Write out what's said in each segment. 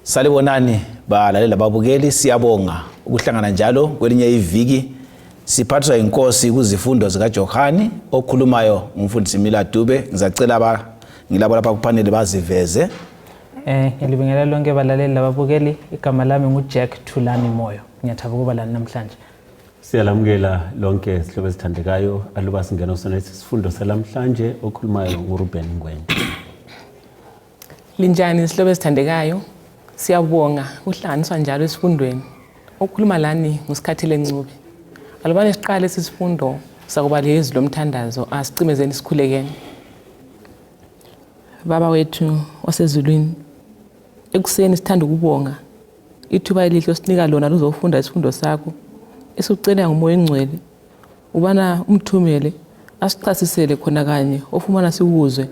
Salibonani balalela babukeli, siyabonga ukuhlangana njalo kwelinye iviki. Siphathwa inkosi kuzifundo zikaJohani, okhulumayo umfundisi Mila Dube. Ngizacela ngilabo lapha kupanele baziveze. Ngilibingelela lonke balaleli lababukeli, igama lami nguJack Thulani Moyo. Ngiyathaba ukuba lana namhlanje. Siyalamukela lonke sihlobo esithandekayo, aluba singena kusona isifundo salamhlanje, okhulumayo nguRuben Ngwenya. Linjani sihlobo esithandekayo? Siyabonga uhlanganiswa njalo esifundweni. Okhuluma lani nguSikhathile Ncube. Alubani siqale isifundo sakuba lezi lomthandazo asicimezeni isikhulekeni. Baba wethu wasezulwini, ekuseni sithanda ukubonga ithuba elihle osinika lona luzofunda isifundo sakho. Esikucela ngoMoya Engcwele ubana umthumele asichasisele khona kanye ofumana sikuzwe,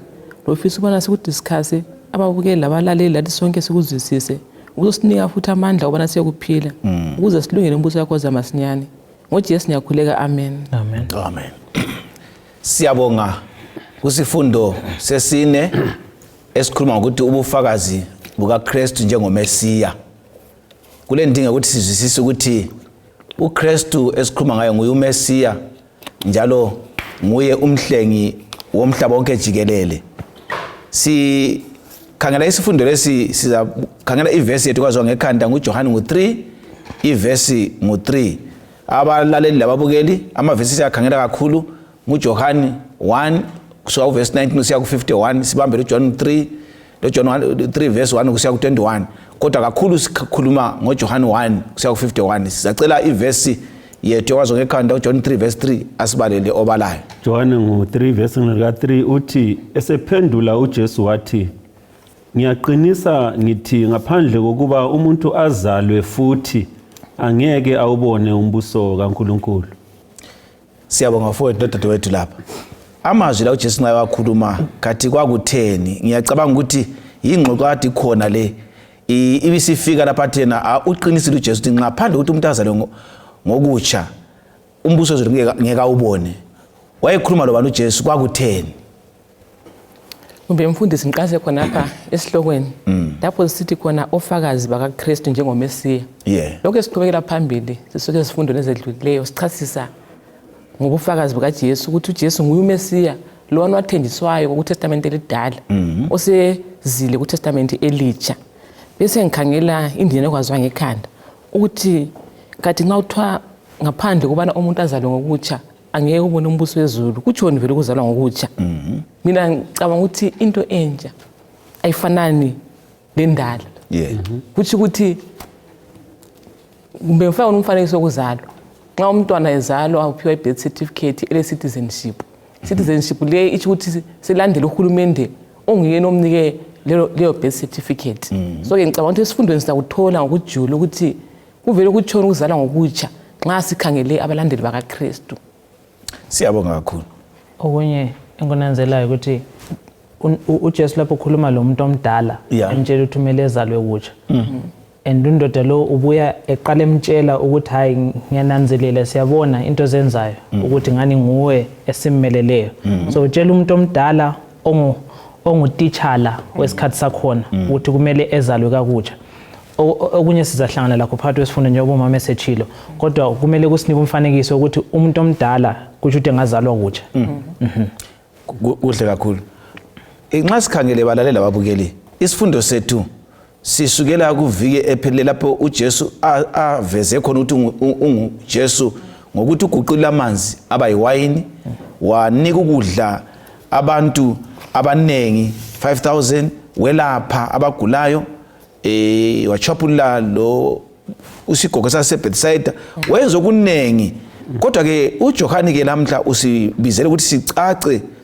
lofisa ubana sikudiscuss ababukeli labalaleli lathi sonke sikuzwisise, ukuzosinika futhi amandla ubana siyokuphila ukuze silungele umbuso wakho zamasinyane. NgoJesu ngiyakhuleka, amen. Amen. Amen. Siyabonga kusifundo sesine esikhuluma ukuthi ubufakazi bukaKristu njengomesiya. Kule ndinga ukuthi sizwisise ukuthi uKristu esikhuluma ngayo nguye uMesiya, njalo nguye umhlengi womhlaba wonke jikelele. Khangela isifundo lesi sizakhangela ivesi yethu kwaziwa ngekhanda nguJohani 3, ivesi 3. Abalaleli lababukeli amavesi siyakhangela kakhulu nguJohani 1 kusuka uvesi 19 kusiya ku51, sibambele uJohn 3 noJohn 3 verse 1 kusiya ku21, kodwa kakhulu sikhuluma ngoJohani 1 kusiya ku51. Sizacela ivesi yethu kwaziwa ngekhanda uJohn 3 verse 3 asibalele obalayo. John 3 verse 3 uthi, esephendula uJesu wathi, ngiyaqinisa ngithi ngaphandle kokuba umuntu azalwe futhi angeke awubone umbuso kaNkulunkulu. Siyabonga mfowethu nodadewethu lapha. Amazwi la uJesu nxa wakhuluma kathi kwakutheni, ngiyacabanga ukuthi ingxoxo kade khona le ibisifika lapha thena uqinisile uJesu ukuthi ngaphandle ukuthi umuntu azalwe ngokutsha umbuso wezulu ngeke awubone. Wayekhuluma lobani uJesu kwakutheni? Kumbe mfundisi ngiqase khona lapha esihlokweni lapho sithi khona ofakazi bakaKristu njengomesiya. Lokho esiqhubekela phambili sisuke isifundo nezedlulileyo sichasisa ngobufakazi bukaJesu ukuthi uJesu nguye uMesiya lona wathenjiswayo kuTestament elidala osezile kuTestament elitsha. Bese ngikhangela indlela ekwaziwa ngekhanda ukuthi kathi nxa uthiwa ngaphandle kubana umuntu azalwe ngokutsha angeke ubone umbuso wezulu, kutshoni vele ukuzalwa ngokutsha. Mina ngicabanga ukuthi into entsha ayifanani lendala. Kuthi ukuthi kumbe mfana umfanekiso wokuzalwa. Nxa umntwana ezalwa uphiwa i-birth certificate ele-citizenship. Citizenship le ithi ukuthi silandele uhulumende onguyena omnike leyo birth certificate. So ke ngicabanga ukuthi isifundweni sakuthola ngokujula ukuthi kuvele kutshona ukuzalwa ngokutsha nxa sikhangele abalandeli bakaKristu. Siyabonga kakhulu. Okunye engonanzelayo ukuthi uJesu lapho ukhuluma lo muntu omdala emtshela ukuthi kumele ezalwe kutsha. And undoda lo ubuya eqala emtshela ukuthi hayi ngiyananzelela siyabona into zenzayo ukuthi ngani nguwe esimmeleleyo. So utshela umuntu omdala ongutitshala wesikhathi sakhona ukuthi kumele ezalwe kakutsha. Okunye sizahlangana lakho phakathi wesifundo njengoba umama esechilo, kodwa kumele kusinike umfanekiso ukuthi umuntu omdala kusho ukuthi engazalwa kutsha. Kuhle kakhulu. Nxa sikhangele balalela ababukeli, isifundo sethu sisukela kuviki ephelele lapho uJesu aveze khona ukuthi unguJesu ngokuthi uguqula amanzi aba yiwayini, wanika ukudla abantu abanengi 5000, welapha abagulayo, wachapula lo usigogo saseBethsaida, wenza okunengi. Kodwa ke uJohani ke lamhla usibizele ukuthi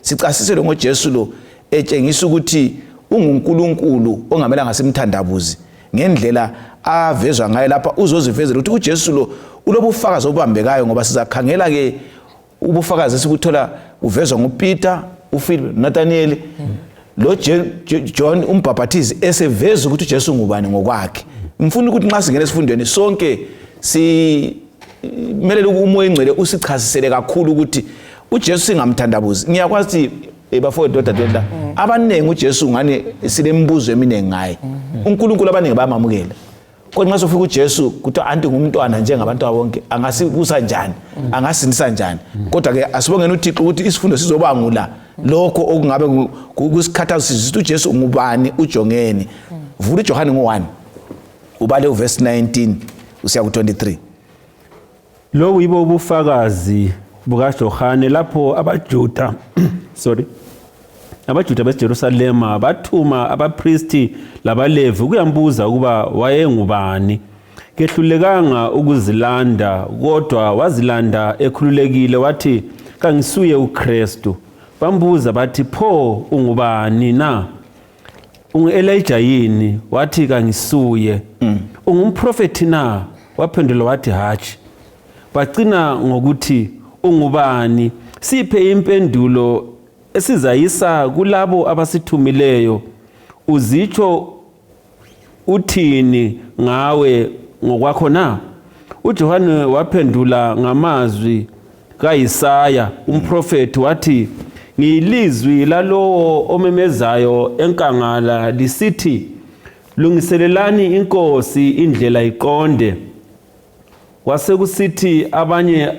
sicasisele ngoJesu lo etshengisa ukuthi unguNkulunkulu ongamelanga simthandabuzi ngendlela avezwa ngayo lapha. Uzozivezela ukuthi uJesu lo ulobufakazi obambekayo, ngoba sizakhangela ke ubufakazi esibuthola uvezwa nguPeter, uPhilip, Nathaniel, lo John umbhaphathizi eseveza ukuthi uJesu ngubani ngokwakhe. Ngifuna ukuthi nxa singena esifundweni sonke simelele uMoya Engcwele usichasisele kakhulu ukuthi uJesu singamthandabuzi. Ngiyakwazi bafowethu dodadewethu abaningi uJesu ngani silembuzo eminingi ngaye uNkulunkulu abaningi bayamamukela kodwa nxa sofika uJesu kuthi anti ngumntwana njengabantu bonke angasibusa njani angasindisa njani kodwa ke asibongeni uThixo ukuthi isifundo sizobangula lokho okungabe kusikhathazisa uJesu ngubani ujongeni vula uJohane ngo1 ubale uverse 19 usiya ku23 lo yibo ubufakazi bukaJohane lapho abaJuda abaJuda beJerusalema bathuma abapristi labalevi ukuyambuza ukuba wayengubani kehlulekanga ukuzilanda kodwa wazilanda ekhululekile wathi kangisuye uKristu bambuza bathi pho ungubani na ungu-Elijah yini wathi kangisuye ungumprofeti na waphendula wathi hatshi bacina ngokuthi ungubani siphe impendulo esizayisa kulabo abasithumileyo uzitsho uthini ngawe ngokwakho na uJohane waphendula ngamazwi kaYesaya umprofeti wathi ngiyilizwi lalowo omemezayo enkangala lisithi lungiselelani inkosi indlela iqonde wasekusithi abanye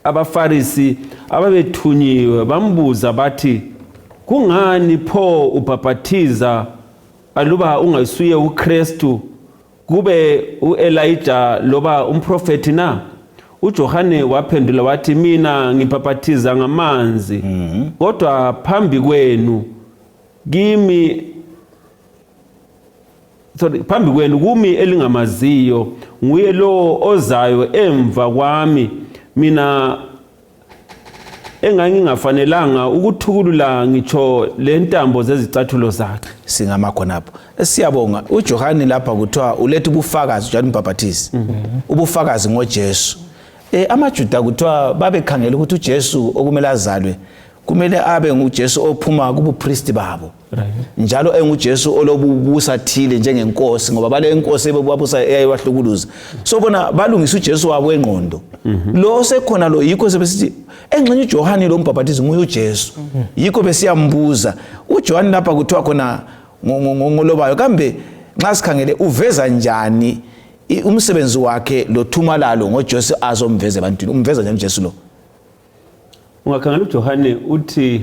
abafarisi ababethunyiwe bambuza bathi kungani pho ubhaphathiza aluba ungasuye uKristu kube uElijah loba umprofeti na uJohane waphendula wathi mina ngibhaphathiza ngamanzi kodwa phambi kwenu kumi elingamaziyo nguye lo ozayo emva kwami mina engangingafanelanga ukuthukulula ngitsho lentambo zezicathulo zakhe singama khonapho siyabonga uJohane lapha kuthiwa uletha ubufakazi uJohane umbhaphathizi ubufakazi ngoJesu amaJuda kuthiwa babekhangela ukuthi uJesu okumele azalwe kumele abe nguJesu ophuma kubupristi babo njalo enguJesu olobubusa thile njengenkosi ngoba bale inkosi ebebubusa eyayiwahlukuluza so bona balungisa uJesu wabo engqondo lo sekhona lo yikho sebesithi engxenye uJohane lo mbhaphathizi nguye uJesu yikho besiyambuza uJohane lapha kuthiwa khona ngolobayo kambe nxa sikhangele uveza njani umsebenzi wakhe lo thumalalo ngoJesu azomveza ebantwini umveza njani uJesu lo ungakhangela uJohane uthi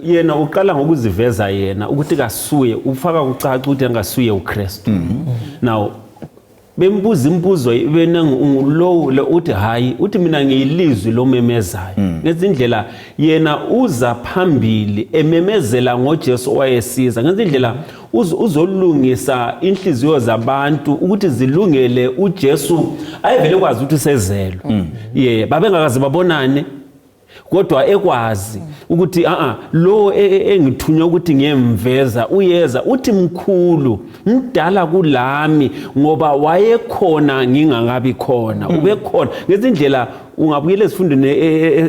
yena uqala ngokuziveza yena ukuthi kasuye ufaka ucaca ukuthi angasuye uKristu now bembuza imbuzo ibena ngulowo le uthi hayi uthi mina ngiyilizwi lomemezayo ngezindlela yena uza phambili ememezela ngoJesu owayesiza ngezindlela uzolungisa inhliziyo zabantu ukuthi zilungele uJesu ayevele kwazi ukuthi sezelwe babengakaze babonane kodwa ekwazi ukuthi lo engithunywa ukuthi ngiyemveza uyeza uthi mkhulu mdala kulami ngoba wayekhona ngingakabi khona ubekhona ngezindlela ungabuyela esifundweni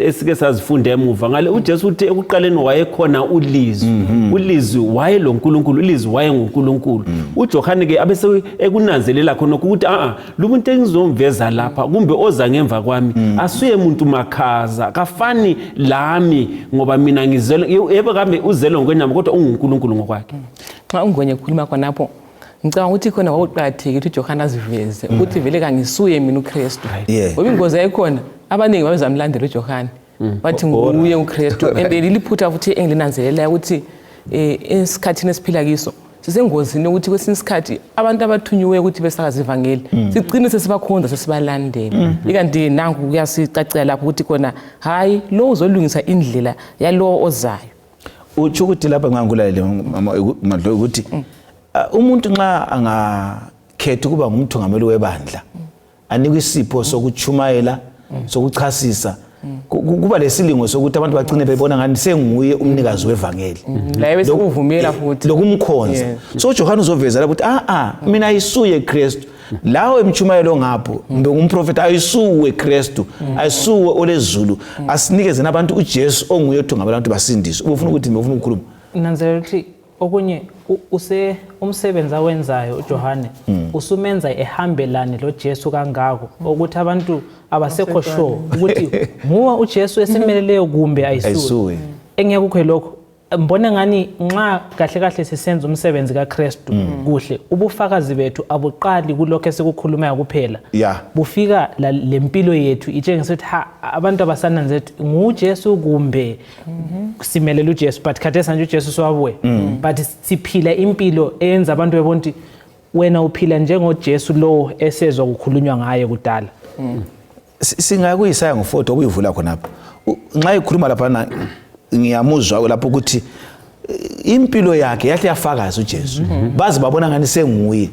esike sazifunde emuva ngale uJesu uthi ekuqaleni wayekhona ulizwi waye lo nkulunkulu ulizwi waye ngunkulunkulu uJohane ke abese ekunanzelela khona ukuthi lo muntu engizomveza lapha kumbe oza ngemva kwami asuye umuntu makhaza kafani lami ngoba mina ngizelo yebo kambe uzelo ngokwenyama kodwa ungunkulunkulu ngokwakhe xa ungwenye khuluma khonapho ngicabanga ukuthi khona wawuqatheke ukuthi uJohane aziveze ukuthi vele kangisuye mina uKristu ngoba ingozi ayikhona abaningi babezamlandela uJohane bathi nguye uKristu liliphutha futhi engilinanzelela ukuthi esikhathini esiphila kiso sisengozini ukuthi kwesinye isikhathi abantu abathunyiwe ukuthi besakaza ivangeli sigcine sesibakhonza sesibalandela ikanti nanku kuyasicacela lapho ukuthi khona hayi lo uzolungisa indlela yalo ozayo uthi ukuthi lapha ngangulalele madlo ukuthi umuntu nxa angakhetha kuba ngumthungameli webandla anikwe isipho sokuchumayela sokuchasisa kuba lesilingo sokuthi abantu bagcine bebona ngani senguye umnikazi wevangeli la bese uvumela futhi lokumkhonza so uJohane uzoveza lapho ukuthi mina ayisuye Kristu lawo emchumayelo ngapho mbe ngumprofeti ayisuwe Kristu ayisuwe olezulu asinikeze nabantu uJesu onguye othungamela abantu basindiswe ubufuna ukuthi ufuna ukukhuluma nanzelela ukuthi okunye umsebenzi awenzayo uJohane usumenza ehambelane lo Jesu kangako ukuthi abantu abasekho sure ukuthi muwa uJesu esimeleleyo kumbe ayisuwe engiyakukho lokho mbona ngani nxa kahle kahle sisenza umsebenzi kaKristu kuhle ubufakazi bethu abuqali kulokho esikukhulumayo kuphela bufika lempilo yethu itshengisa ukuthi abantu abasananze nguJesu kumbe simelela uJesu but khathesi nje uJesu swabuye but siphila impilo eyenza abantu bebona ukuthi wena uphila njengoJesu lo esezwa ukukhulunywa ngaye kudala singakuyisaya ngo40 okuyivula khonapha nxa ikhuluma lapha ngiyamuzwa lapho ukuthi impilo yakhe yahle yafakaza uJesu bazi babona ngani senguye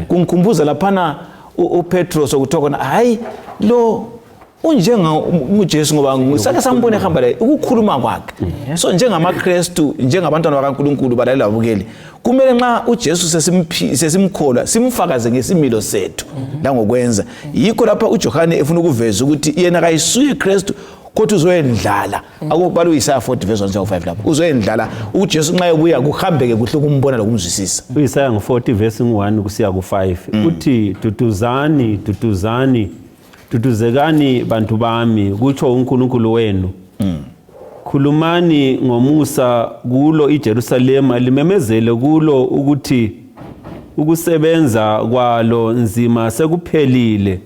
kungikhumbuza laphana uPetros okuthiwa khona hayi lo unjenga uJesu ngoba ngisake sambone ehamba la ukukhuluma kwakhe so njengamaKristu njengabantwana bakaNkulunkulu balalela babukeli kumele nxa uJesu sesimkholwa simfakaze ngesimilo sethu la ngokwenza yikho lapha uJohane efuna ukuveza ukuthi yena kayisuye Kristu kodwa uzoyendlala akubala uIsaya 40 verse 1-5 lapho uzoyendlala uJesu nxa ebuya kuhambeke kuhle kumbona lokumzwisisa uIsaya ngo40 verse 1 kusiya ku5 uthi duduzani duduzani duduzekani bantu bami kutsho uNkulunkulu wenu khulumani ngomusa kulo iJerusalema limemezele kulo ukuthi ukusebenza kwalo nzima sekuphelile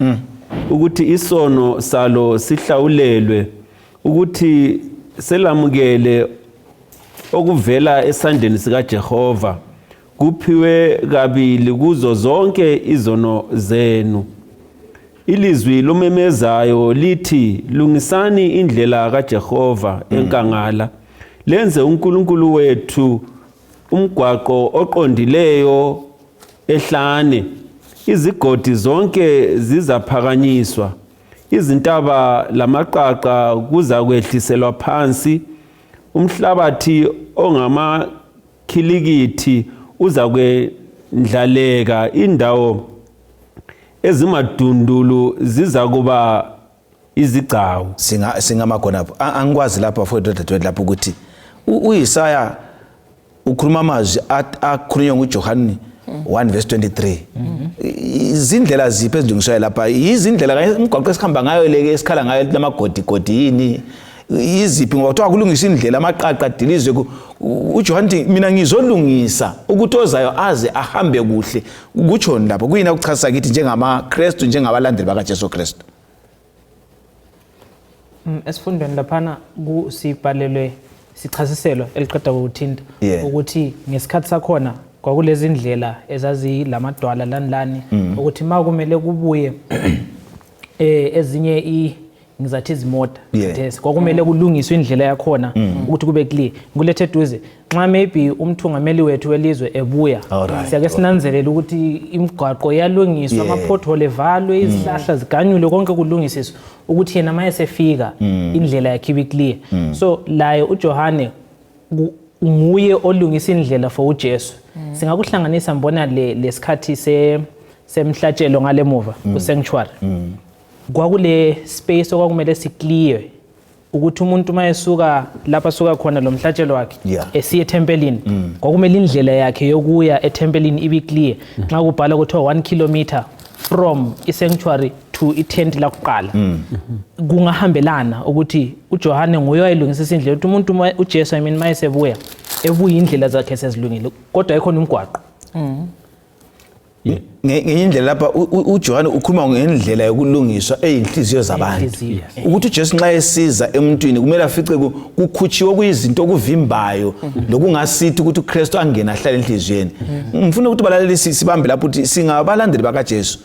ukuthi isono salo sihlawulelwe ukuthi selamukele okuvela esandleni sikaJehova kuphiwe kabili kuzo zonke izono zenu ilizwi lomemezayo lithi lungisani indlela kaJehova enkangala lenze uNkulunkulu wethu umgwaqo oqondileyo ehlane izigodi zonke zizaphakanyiswa izintaba lamaqaqa kuzakwehliselwa phansi umhlabathi ongamakhilikithi uzakwendlaleka indawo ezimadundulu zizakuba izigcawu singamakhonapho angikwazi lapha mfowethu lapho ukuthi uIsaya ukhuluma amazwi akhulunywa nguJohane 1 verse 23 izindlela ziphi ezilungiswayo lapha izindlela kanye imigwaqo esikhamba ngayo leke esikhala ngayo lamagodi yini iziphi ngoba kuthiwa kulungisa indlela amaqaqa dilizwe uJohane mina ngizolungisa ukuthi ozayo aze ahambe kuhle kuthoni lapho kuyina ukuchazisa kithi njengamaKristu njengabalandeli bakaJesu Kristu esifundweni laphana kusibhalelwe sichasiselwa eliqeda ukuthinta ukuthi ngesikhathi sakhona kwakulezi indlela ezazilamadwala lanilani ukuthi makumele kubuye ezinye ngizathi izimota kwakumele kulungiswe indlela yakhona ukuthi kube clear ngulethe eduze nxa maybe umthungameli wethu welizwe ebuya siyake sinanzelela ukuthi imigwaqo yalungiswa ama-pothole evalwe izihlahla ziganyulwe konke kulungisiswa ukuthi yena maye sefika indlela yakhe ibe clear so laye uJohane nguye olungisa indlela for uJesu singakuhlanganisa mbona lesikhathi semhlatshelo ngale muva ku-sanctuary kwakule space okwakumele siclear ukuthi umuntu mayesuka lapha asuka khona lo mhlatshelo wakhe esiye tempelini kwakumele indlela yakhe yokuya etempelini ibe clear nxa kubhala ukuthi 1 kilometer from i-sanctuary to itent lakuqala kungahambelana ukuthi uJohane nguye wayilungisisa indlela ukuthi umuntu uJesu mayesebuya ebuye indlela zakhe sezilungile kodwa ikhona umgwaqo ngenye indlela lapha uJohane ukhuluma ngendlela yokulungiswa eyinhliziyo zabantu ukuthi uJesu nxa esiza emntwini kumele afice kukhutshiwe kuyizinto okuvimbayo lokungasithi ukuthi uKristu angena ahlala enhliziyweni ngifuna ukuthi balaleli sibambe lapho ukuthi singabalandeli bakaJesu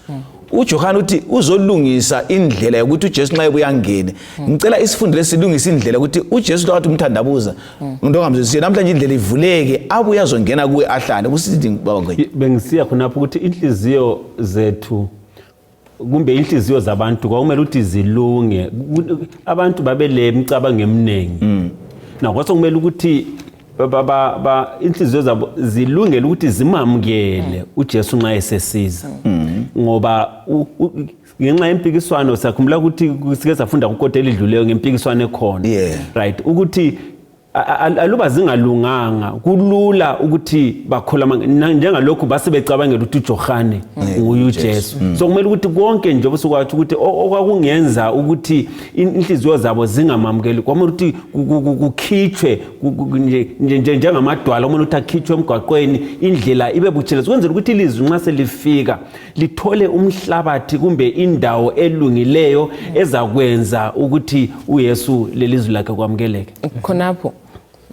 uJohane uthi uzolungisa indlela yokuthi uJesu nxa ebuya ngene ngicela isifundo lesilungisa indlela ukuthi uJesu lokho umthandabuza ntongamzisi namhlanje indlela ivuleke abuya azongena kuwe ahlale kusithi baba ngeke bengisiya khonapho ukuthi inhliziyo zethu kumbe inhliziyo zabantu kwakumele ukuthi zilunge abantu babe lemicabanga eminengi nakwase kumele ukuthi inhliziyo zabo zilungele ukuthi zimamukele uJesu nxa esesiza ngoba ngenxa yempikiswano sakhumbula ukuthi sike safunda kukodwa elidluleyo ngempikiswano ekhona right ukuthi aluba zingalunganga kulula ukuthi bakholama njengalokhu base becabangela ukuthi uJohane nguYesu. So kumele ukuthi konke nje obusukwathi ukuthi okwakungenza ukuthi inhliziyo zabo zingamamukeli kwamele ukuthi kukhitshwe njengamadwala kumele ukuthi akhitshwe emgwaqweni indlela ibe butshelezi kwenzela ukuthi ilizwi nxa selifika lithole umhlabathi kumbe indawo elungileyo ezakwenza ukuthi uYesu lelizwi lakhe kwamukeleke. Khonapho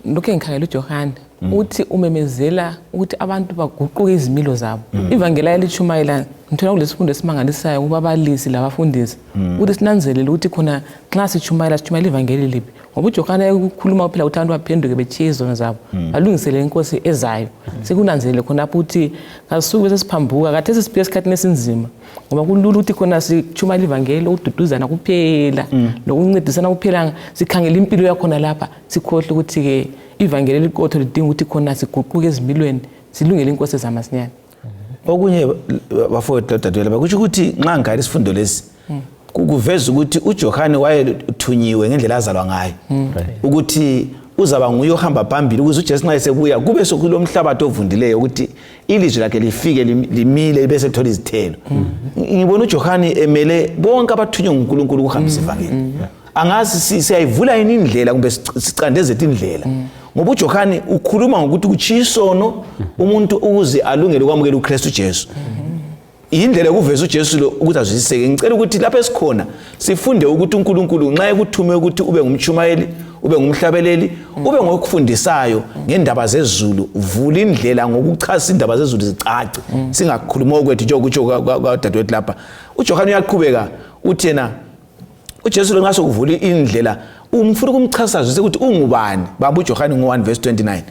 lokho engikhangela uJohane uthi umemezela ukuthi abantu baguquke izimilo zabo. Ivangeli elitshumayela ngithola kulesifundo esimangalisayo kuba abalisi labafundisi ukuthi sinanzelele ukuthi khona nxa sitshumayela ivangeli lipi. Ngoba uJohane ukukhuluma phela ukuthi abantu baphenduke bechiye izono zabo balungisele inkosi ezayo. Sekunanzelele khonapho ukuthi ngasuku bese siphambuka kathi sesiphile esikhathini esinzima ngoba kulula ukuthi khona sitshumayela ivangeli ududuzana kuphela lokuncedisana kuphela sikhangela impilo yakhona lapha sikhohle ukuthi ke ivangeli liqotho lidinga ukuthi khona siguquke ezimilweni silungele inkosi zamasinyane. Okunye bafowethu dadewethu bakusho ukuthi nxa ngikhala isifundo lesi kuveza ukuthi uJohane wayethunywe ngendlela azalwa ngayo ukuthi uzaba nguye ohamba phambili ukuze uJesu nxa esebuya kube sokulomhlabathi ovundileyo ukuthi ilizwi lakhe lifike limile bese thola izithelo. Ngibona uJohane emele bonke abathunywe nguNkulunkulu ukuhambisa ivangeli. Angazi siyayivula yini indlela kumbe sicandezela indlela ngoba uJohane ukhuluma ngokuthi kuchisono umuntu ukuze alungele ukwamukela uKristu Jesu. Indlela ukuveza uJesu lo ukuthi azwisiseke. Ngicela ukuthi lapha esikhona sifunde ukuthi uNkulunkulu nxa ekuthume ukuthi ube ngumtshumayeli, ube ngumhlabeleli, ube ngokufundisayo ngendaba zezulu, vula indlela ngokuchasa indaba zezulu zicace. Singakhuluma okwethu nje ukutsho kwadadewethu lapha. uJohane uyaqhubeka uthi yena uJesu lo nxa sokuvula indlela umfuna ukumchasa azwise ukuthi ungubani. Baba uJohane ngo1 verse 29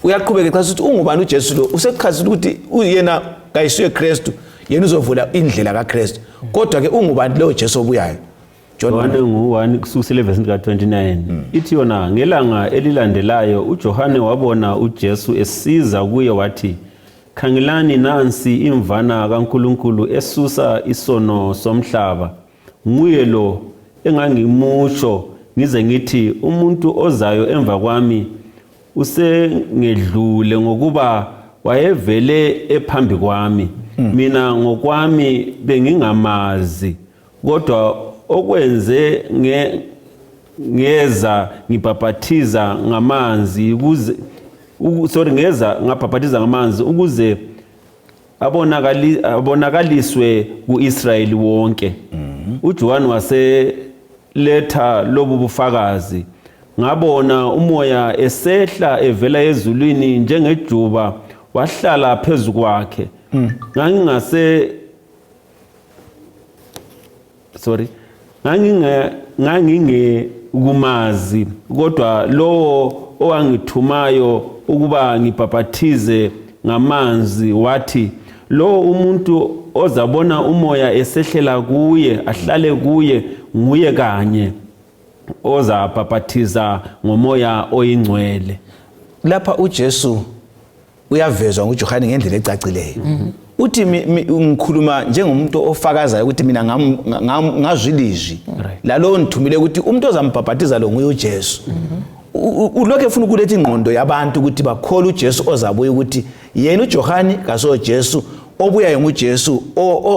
uyaqhubeka echaza ukuthi ungubani uJesu lo usechazile ukuthi uyena kayisuye Kristu yena uzovula indlela kaKristu kodwa ke ungubani lo Jesu obuyayo. John 1 kusukela verse 29 ithi yona ngelanga elilandelayo uJohane wabona uJesu esiza kuye wathi khangelani nansi imvana kaNkulunkulu esusa isono somhlaba nguye lo engangimusho ngize ngithi umuntu ozayo emva kwami usengedlule ngokuba wayevele ephambi kwami mina ngokwami bengingamazi kodwa okwenze ngeza ngibhaphathiza ngamanzi ukuze ngeza ngabhaphathiza ngamanzi ukuze abonakaliswe kuIsrayeli wonke. uJohane waseletha lobu bufakazi ngabona umoya esehla evela ezulwini njengejuba wahlala phezu kwakhe. Nganginge kumazi kodwa lo owangithumayo ukuba ngibhaphathize ngamanzi wathi lo umuntu ozabona umoya esehlela kuye ahlale kuye nguye kanye ozabhaphathiza ngomoya oyingcwele. Lapha uJesu uyavezwa nguJohane ngendlela ecacileyo. Uthi ngikhuluma njengomuntu ofakazayo ukuthi mina ngazwilizwi lalo ngithumile ukuthi umuntu ozambhaphathiza lo nguye uJesu. Ulokho efuna ukuletha ingqondo yabantu ukuthi bakholwe uJesu ozabuya ukuthi yena uJohane kaso Jesu obuya nguJesu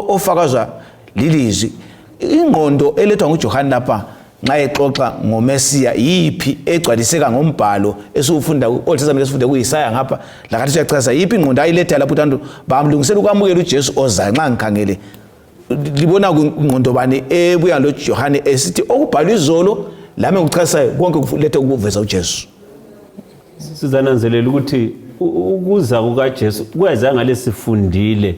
ofakazwa lilizwi. Ingqondo elethwa nguJohane lapha nxa exoxa ngoMesiya yipi egcwaliseka ngombhalo esufunda Old Testament esifunde kuIsaya ngapha lakathi siyachaza yipi ingqondo ayiletha lapho abantu bamlungisela ukwamukela uJesu ozayo. Nxa ngikhangele libona ingqondo bani ebuya loJohane esithi okubhalwe izolo lami ngichaza konke kuletha ukuveza uJesu. Sizananzelela ukuthi ukuza kukaJesu kuyazanga lesifundile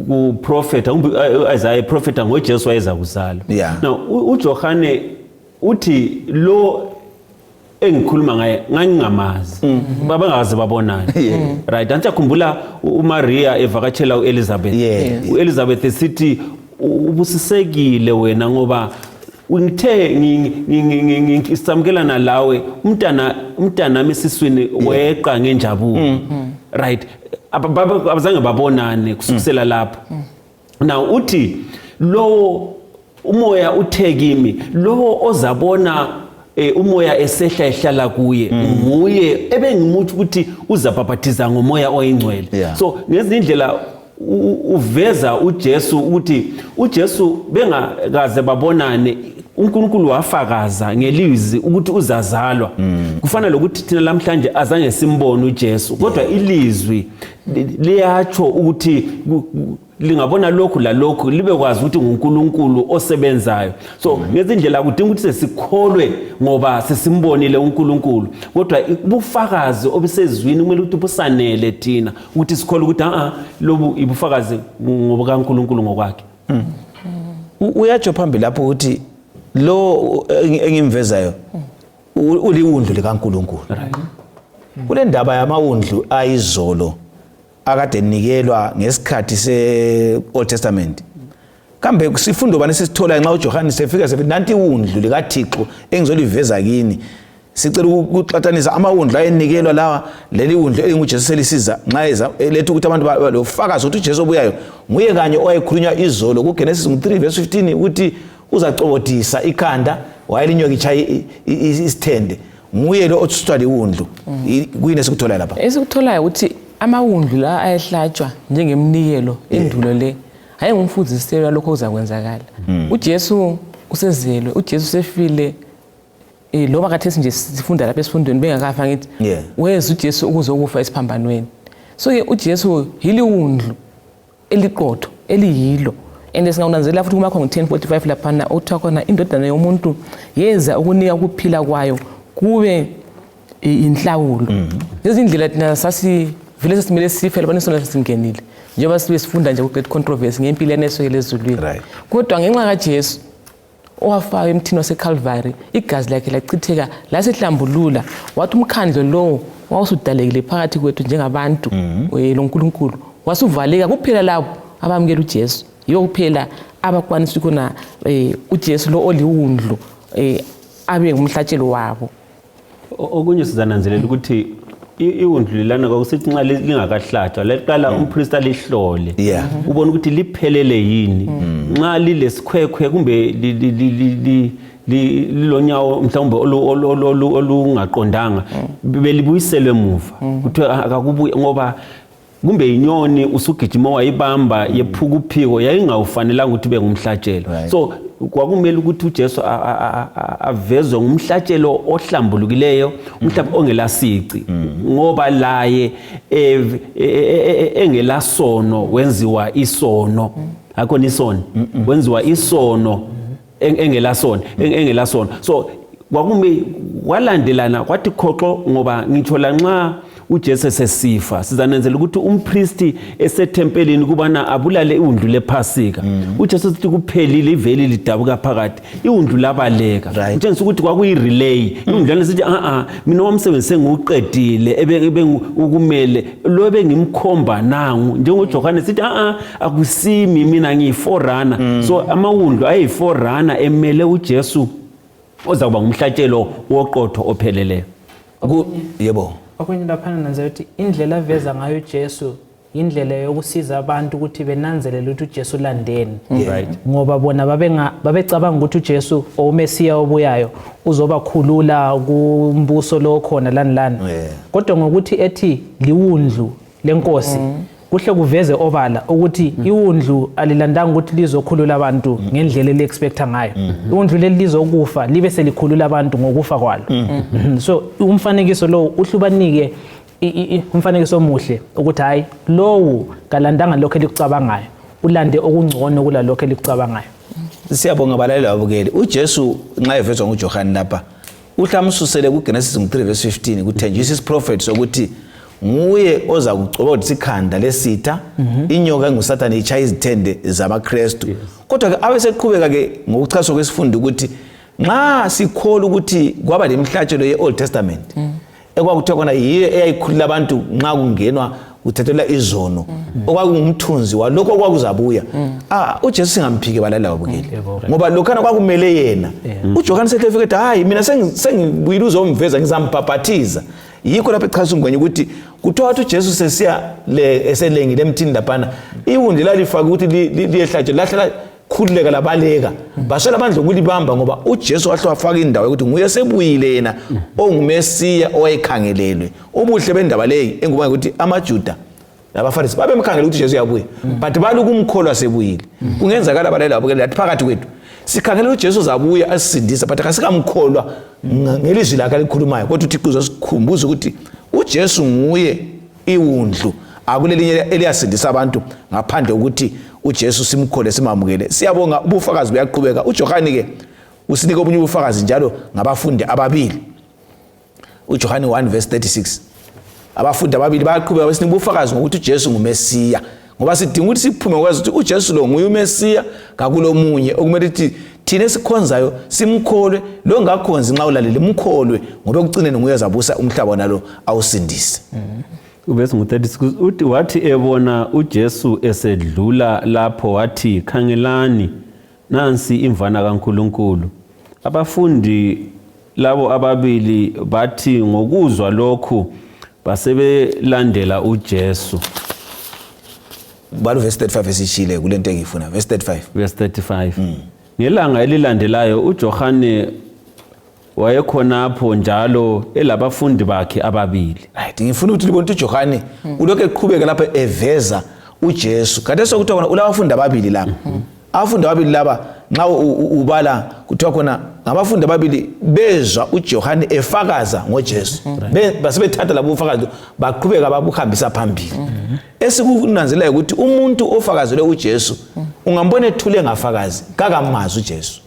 ku prophet Isaiah prophet ngoJesu wayeza kuzalwa. Now uJohane uthi lo engikhuluma ngaye ngangingamazi babangaze babonana. Right, antakhumbula uMaria evakatshela uElizabeth. uElizabeth esithi ubusisekile wena ngoba ngithe ngisamkelana lawe umntana esiswini weqa ngenjabulo. Right, abazange babonane kusukela lapho. Now uthi lo umoya uthe kimi lo ozabona umoya esehla ehlala kuye nguye ebengimuthi ukuthi uzabhaphathiza ngomoya oyingcwele. So ngezinye indlela uveza uJesu ukuthi uJesu bengakaze babonane uNkulunkulu wafakaza ngelizwi ukuthi uzazalwa. Kufana lokuthi thina namhlanje azange simbone uJesu kodwa ilizwi liyatsho ukuthi lingabona lokhu lalokhu libe kwazi ukuthi nguNkulunkulu osebenzayo. So ngezindlela kudinga ukuthi sesikholwe ngoba sesimbonile uNkulunkulu kodwa ubufakazi obusezwini kumele ukuthi busanele thina ukuthi sikholwe ukuthi lobu ibufakazi ngoba kaNkulunkulu ngokwakhe. Uyatsho phambili lapho ukuthi lo engimvezayo uliwundlu likaNkulunkulu. Kule ndaba yamawundlu ayizolo akade nikelwa ngesikhathi se-Old Testament. Kambe sifundo bani sisithola nxa uJohane sefika sethi nanti iwundlu likaThixo engizoliveza kini. Sicela ukuxatanisa amawundlu ayenikelwa lawa leli wundlu enguJesu selisiza nxa eza lethu ukuthi abantu balofakazi ukuthi uJesu obuyayo nguye kanye owayekhulunywa izolo kuGenesis 3:15 ukuthi uzacobodisa ikhanda wayelinyoka ichaya isithende nguye lo othuswa liwundlu. Kuyini esikuthola lapha? Esikutholayo ukuthi amawundlu la ayehlatshwa njengemnikelo endulo le ayengumfuziselo lokho kuzakwenzakala. uJesu usezelwe, uJesu sefile loba kathesi nje sifunda lapha esifundweni bengakafa ngithi weza uJesu ukuzokufa esiphambanweni. So ke uJesu yiliwundlu eliqotho eliyilo. Singaunanzela futhi kumakho ngo-10:45 laphana othiwa khona indodana yomuntu yeza ukunika ukuphila kwayo kube inhlawulo. Lezi ndlela thina sasivele sesimele sife labana sona singenile njengoba sibe sifunda nje ku-great controversy ngempilo yaneswele ezulwini. Kodwa ngenxa kaJesu owafaka emthini waseCalvary igazi lakhe lachitheka lasehlambulula wathi umkhandlo lo wawusudalekile phakathi kwethu njengabantu loNkulunkulu wasuvaleka kuphela labo abamukela uJesu. Yiwo kuphela abakwanisa ukuna uJesu lo oliwundlu abe ngumhlatshelo wabo. Okunye sizananzelela ukuthi iwundlu lana kwakusithi nxa lingakahlatshwa laqala umpriest alihlole ubona ukuthi liphelele yini. Nxa lilesikhwekhwe kumbe lilonyawo mhlawumbe olungaqondanga belibuyisele emuva kuthiwa akakubuye ngoba kumbe inyoni usugijima wayibamba yephukuphiko yayingawufanelanga ukuthi bengumhlatshelo. So kwakumele ukuthi uJesu avezwe ngumhlatshelo ohlambulukileyo umhlaba ongelasici ngoba laye engelasono wenziwa isono akho isono wenziwa isono engelasono. So kwakume walandelana kwathi khoxo ngoba ngitsho lanxa uJesu sesifa sizanenzela ukuthi umpristi esethempelini kubana abulale iwundlu lephasika. uJesu sithi kuphelile iveli lidabuka phakathi iwundlu labaleka utshengisa ukuthi kwakuyirelay iwundlu lesithi mina wamsebenzi sengiuqedile ukumele lo bengimkhomba nangu njengoJohane sithi akusimi mina ngiyiforerunner. So amawundlu ayiforerunner emele uJesu oza kuba ngumhlatshelo woqotho opheleleyo. Yebo. Okunye laphana nanze ukuthi indlela aveza ngayo uJesu indlela yokusiza abantu ukuthi benanzelele ukuthi uJesu landeni. Ngoba bona babecabanga ukuthi uJesu oMesiya obuyayo uzobakhulula kumbuso lo khona lani. Kodwa ngokuthi ethi liwundlu lenkosi kuhle kuveze obala ukuthi iwundlu alilandanga ukuthi lizokhulula abantu ngendlela eliexpecta ngayo. Iwundlu leli lizokufa libe selikhulula abantu ngokufa kwalo. So umfanekiso lo uhlubanike umfanekiso omuhle ukuthi hayi lowo kalandanga lokho elikucabangayo ulande okungcono kula lokho elikucabangayo. Siyabonga abalaleli ababukeli. uJesu nxa evezwa nguJohane lapha uhlamsusele kuGenesis 3:15 kuthenjisa isiprophet sokuthi nguye oza kucobodisa ikhanda lesitha inyoka enguSathane ichaya izithende zamaKristu. Kodwa ke abeseqhubeka ke ngokuchaswa kwesifundo ukuthi nxa sikholwa ukuthi kwaba lemihlatshelo ye-Old Testament ekwakuthiwa khona yiyo eyayikhulula abantu nxa kungenwa uthethelwa izono okwakungumthunzi walokho okwakuzabuya. uJesu singamphike balala babukeli ngoba lokhana kwakumele yena. uJohane sehlefike ethi hayi mina sengibuyile uzomveza ngizampaphathiza. Yikho lapho echasa ungwenye ukuthi kuthiwa wathi uJesu sesiya eselengile emthini laphana iwundlu lalifaka ukuthi liyehlatshwa lahlala bakhululeka labaleka baswela amandla okulibamba ngoba uJesu wahle wafaka indawo ukuthi nguye sebuyile yena ongumesiya owayekhangelelwe. Ubuhle bendaba leyi engubona ukuthi amaJuda nabaFarisi babemkhangela ukuthi Jesu uyabuya but balukumkholwa sebuyile. Kungenzakala abalaleli babukele lathi phakathi kwethu sikhangela uJesu uzabuya asisindisa but akasikamkholwa ngelizwi lakhe alikhulumayo kodwa uThixo uzosikhumbuza ukuthi uJesu nguye iwundlu akulelinye eliyasindisa abantu ngaphandle ukuthi uJesu simkhole simamukele. Siyabonga ubufakazi buyaqhubeka. uJohane ke usinika obunye ubufakazi njalo ngabafundi ababili. uJohane 1:36 abafundi ababili bayaqhubeka besinika ubufakazi ngokuthi uJesu ngumesiya ngoba sidinga ukuthi siphume kwazi ukuthi uJesu lo nguye umesiya kakulomunye okumele ukuthi thina esikhonzayo simkholwe lo ngakhonzi nxa ulalele umkholwe ngoba ekucineni nguye ozabusa umhlaba nalo awusindise. Uvesi ngu-36 uthi wathi ebona uJesu esedlula lapho wathi khangelani nansi imvana kaNkulunkulu. Abafundi labo ababili bathi ngokuzwa lokhu basebelandela uJesu. Balo verse 35 esishile kulento engifuna verse 35. Verse 35. Ngelanga elilandelayo uJohane wayekhonapho njalo elabafundi bakhe ababili. Right, ngifuna ukuthi libone ukuthi uJohane ulokho eqhubeka lapha eveza uJesu. Kade sokuthi khona ulabafundi ababili lapha. Abafundi ababili laba nxa ubala kuthiwa khona ngabafundi ababili bezwa uJohane efakaza ngoJesu. Basebethatha labo ubufakazi baqhubeka babuhambisa phambili. Esikunanzelayo ukuthi umuntu ofakazelwe uJesu ungambona ethule ngafakazi kakamazi uJesu.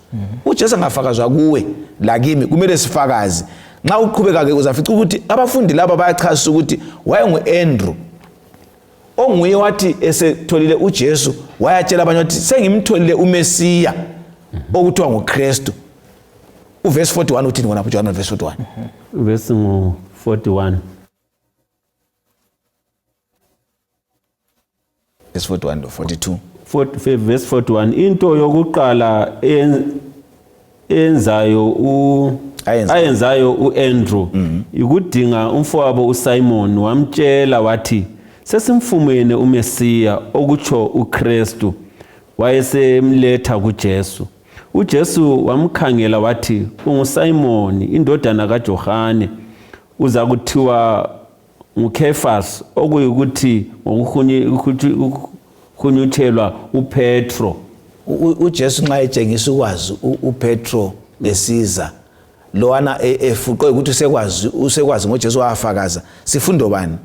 uJesu angafakazwa kuwe la kimi kumele sifakaze. Nxa uqhubeka ke uzafica ukuthi abafundi laba bayachasa ukuthi wayenguAndrew onguye wathi esetholile uJesu wayatshela abanye wathi sengimtholile uMesiya okuthiwa nguKristu. Uverse 41 uthini ngona John verse 41? Verse 41. Verse 41 to 42. Verse 41 into yokuqala ayenzayo uAndrew ikudinga umfowabo uSimon wamtshela wathi sesimfumene uMesiya okutsho uKristu wayesemletha kuJesu. uJesu wamkhangela wathi unguSimon indodana kaJohane uza kuthiwa nguKefas okuyikuthi ngokuhunyuthelwa uPetro. uJesu nxa etshengisa ukwazi uPetro besiza lowana efuqwe ukuthi usekwazi ngoJesu wafakaza sifundo bani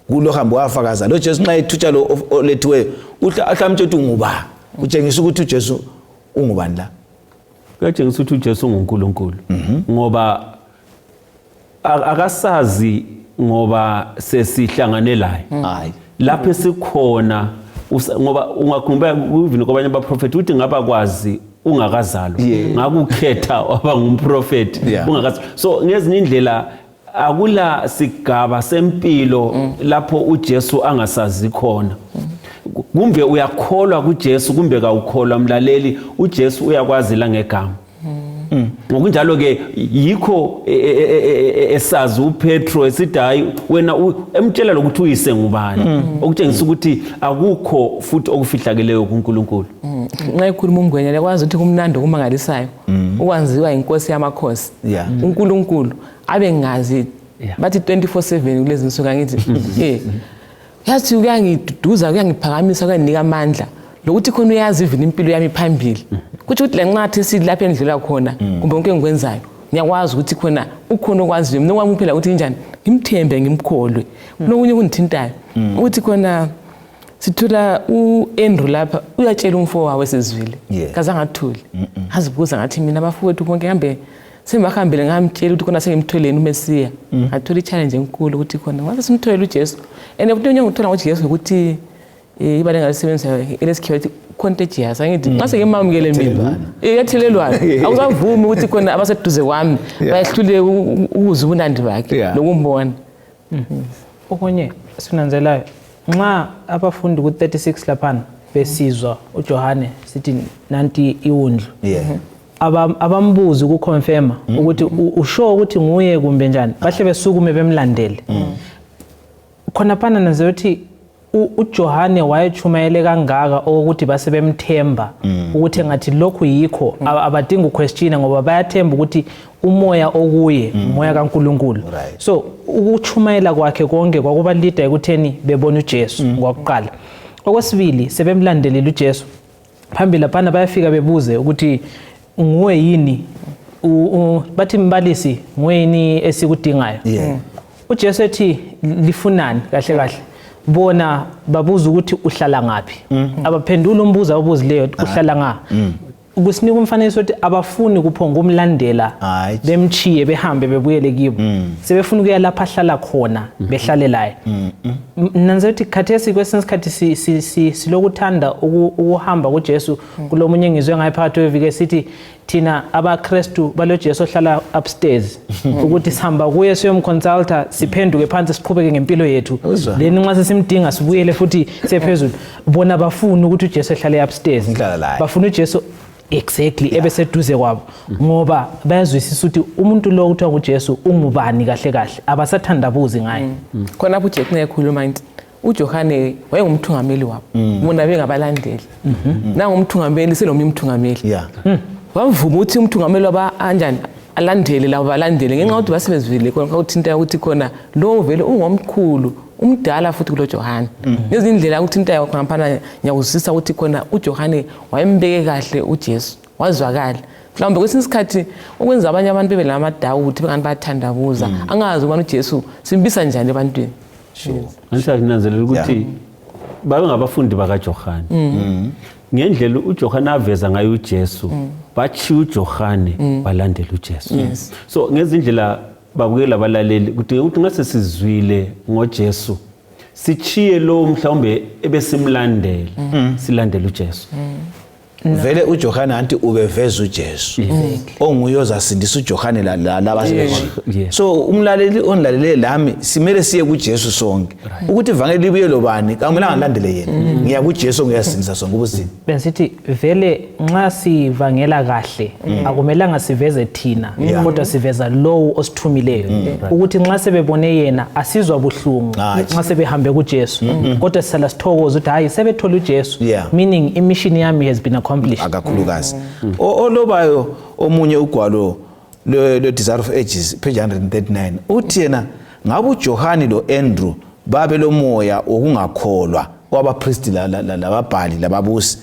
kulo hambo wafakaza lo Jesu nxa ethutsha lo olethiweyo uhlamtshe ukuthi unguba utshengisa ukuthi uJesu ungubani la kuyatshengisa ukuthi uJesu unguNkulunkulu ngoba akasazi ngoba sesihlangane laye hayi lapho sikhona ngoba ungakhumbula uvini kwabanye abaprofeti uthi ngaba kwazi ungakazalwa ngakukhetha waba ngumprofeti ungakazi. So ngezinye indlela akula sigaba sempilo lapho uJesu angasazi khona. Kumbe uyakholwa kuJesu kumbe kawukholwa mlaleli uJesu uyakwazi la ngegama. Ngokunjalo ke yikho esazi uPetro esidayi wena emtshela lokuthi uyise ngubani okutshengisa ukuthi akukho futhi okufihlakeleyo kuNkulunkulu. Nxa ikhuluma umngwenya lekwazi ukuthi kumnandi kumangalisayo ukwanziwa inkosi yamakhosi uNkulunkulu abe ngazi bathi 24/7 kulezi insuku angithi yathi uyangiduduza uyangiphakamisa uyanginika amandla lokuthi khona uyazi ivini impilo yami phambili kuthi uthi lenqathi silapha endlela khona kumbe konke engikwenzayo ngiyakwazi ukuthi khona ukhona okwaziyo mina kwami phela ukuthi njani ngimthembe ngimkholwe kunokunye kunithintayo ukuthi khona sithola uAndrew lapha uyatshela umfowabo wesizwile kaze angathuli azibuza ngathi mina abafowethu bonke hambe sembahambile ngamtshela ukuthi khona sengimtholeni uMesiya athola ichallenge enkulu ukuthi khona ngase simtholele uJesu ene ukuthi ngiyangithola ngoJesu ukuthi ibale ngalisebenza elesikhiwa ukuthi contagious angithi mase ngimamukele mina yathelelwana awuzavumi ukuthi khona abaseduze kwami bayahlule ukuzwa ubunandi bakhe lokumbona. Okunye sinanzelayo nxa abafundi ku36 laphana besizwa uJohane sithi nanti iwundlu abambuzi ukuconfirma ukuthi usho ukuthi nguye kumbe njani bahle besukume bemlandele khona phana nanze ukuthi uJohane wayechumayele kangaka ukuthi base bemthemba ukuthi ngathi lokhu yikho abadinga uquestion ngoba bayathemba ukuthi umoya okuye umoya kaNkuluNkulu. So ukuchumayela kwakhe konke kwakuba leader ekutheni bebona uJesu ngokuqala. Okwesibili sebemlandelela uJesu phambili lapha bayafika bebuze ukuthi nguwe yini bathi mbalisi nguwe yini esikudingayo. uJesu ethi lifunani kahle kahle bona babuza ukuthi uhlala ngapi abaphendula umbuzo ababuzileyo uhlala nga ukusinika umfanekiso ukuthi abafuni kuphonga umlandela bemchiye behambe bebuyele kibo sebefuna ukuya lapha ahlala khona behlale laye nanzethi khathesi kwesinsikhathi silokuthanda ukuhamba kuJesu kulomunye ngizwe ngaye phakathi wevike sithi thina abaKristu baloJesu ohlala upstairs ukuthi sihamba kuye siyomconsulta siphenduke phansi siqhubeke ngempilo yethu then nxa sesimdinga sibuyele futhi sephezulu bona bafuna ukuthi uJesu ehlale upstairs bafuna uJesu exactly ebeseduze kwabo ngoba bayazwisisa ukuthi umuntu lo uthiwa uJesu ungubani kahle kahle abasathandabuzi ngaye khona lapho uJesu nekhuluma into uJohane wayengumthungameli wabo bona bengabalandeli nangumthungameli selomnye umthungameli wavuma ukuthi umthungameli waba anjani alandele labo balandele ngenxa ukuthi basebezivile khona ukuthinta ukuthi khona lo vele ungomkhulu umdala futhi kulo Johane ngezindlela ukuthinta kwaphana nyakuzisa ukuthi khona uJohane wayembeke kahle uJesu wazwakala mhlawumbe kwesinye isikhathi ukwenza abanye abantu bebe lamadawu ukuthi bengani bathandabuza angazi ubani uJesu simbisa njani ebantwini angisazinanzelela ukuthi babe ngabafundi bakaJohane ngendlela uJohane aveza ngayo uJesu bathi uJohane balandela uJesu so ngezindlela babukela abalaleli ukuthi ngase sizwile ngoJesu sichiye lo mhlawumbe ebesimlandela silandela uJesu vele uJohane anti ubeveza uJesu onguye ozasindisa uJohane labasebenzile so umlaleli onlalele lami simele siye kuJesu sonke ukuthi ivangeli libuye lobani kamelanga landele yena ngiya kuJesu ngiyasindisa sonke ubusini bensithi vele nxa sivangela kahle akumelanga siveze thina kodwa siveza lowo osithumileyo ukuthi nxa sebebone yena asizwa buhlungu nxa sebehambe kuJesu kodwa sisala sithokoza ukuthi hayi sebethola uJesu meaning imission yami has been akakhulukazi olobayo omunye ugwalo le Desire of Ages page 139 uthi yena ngabe uJohane lo Andrew babe lomoya okungakholwa wabapriesti lababhali lababusi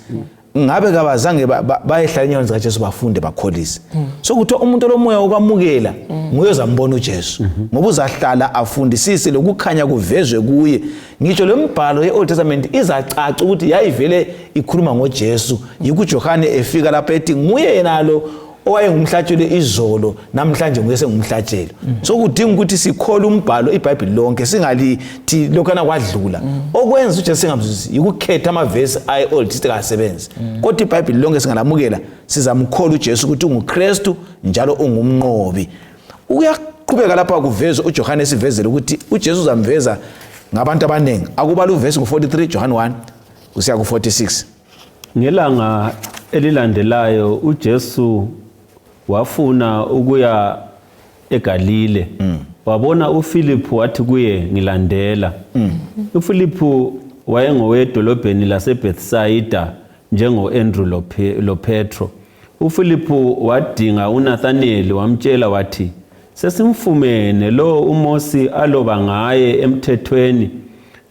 ngabe kabazange bayehlala inyoni zikaJesu bafunde bakholise so kuthiwa umuntu lomoya okwamukela nguye ozambona uJesu ngoba uzahlala afundisise lokukhanya kuvezwe kuye ngisho lembhalo yeOld Testament izacaca ukuthi yayivele ikhuluma ngoJesu yikuJohane efika lapha ethi nguye yenalo owayengumhlatshelo izolo namhlanje nguye sengumhlatshelo so kudinga ukuthi sikhole umbhalo iBhayibheli lonke singalithi lokana kwadlula okwenza uJesu singamzwisisi yikukhetha amavesi ayeOld Testament asebenza kodwa iBhayibheli lonke singalamukela sizamkhola uJesu ukuthi unguKristu njalo ungumnqobi uyaqhubeka lapha kuvezwe uJohane esivezele ukuthi uJesu uzamveza ngabantu abanengi akubala uvesi ngo43 John 1 kusiya ku46 ngelanga elilandelayo uJesu wafuna ukuya eGalile wabona uPhilip wathi kuye ngilandela uPhilip wayengowedolobheni laseBethsaida njengoAndrew loPetro uPhilip wadinga uNathaniel wamtshela wathi sesimfumene lo uMosi aloba ngaye emthethweni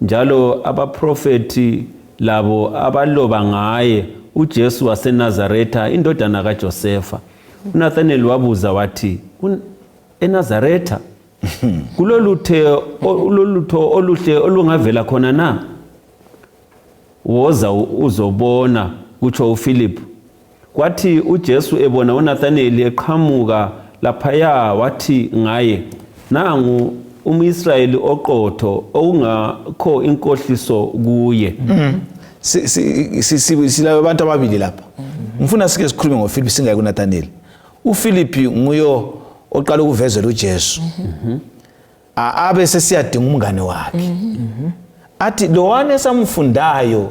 njalo abaprofeti labo abaloba ngaye uJesu waseNazaretha indodana kaJosefa uNathaniel wabuza wathi eNazaretha kulolutho oluhle olungavela khona na woza uzobona kutsho uPhilip kwathi uJesu ebona uNathaniel eqhamuka laphaya wathi ngaye nangu umIsrayeli oqotho okungakho inkohliso kuye silabo abantu ababili lapha ngifuna sike sikhulume ngoPhilip singayi kuNathaniel uPhilip nguyo oqala ukuvezela uJesu abe sesiyadinga umngane wakhe athi lo wane samfundayo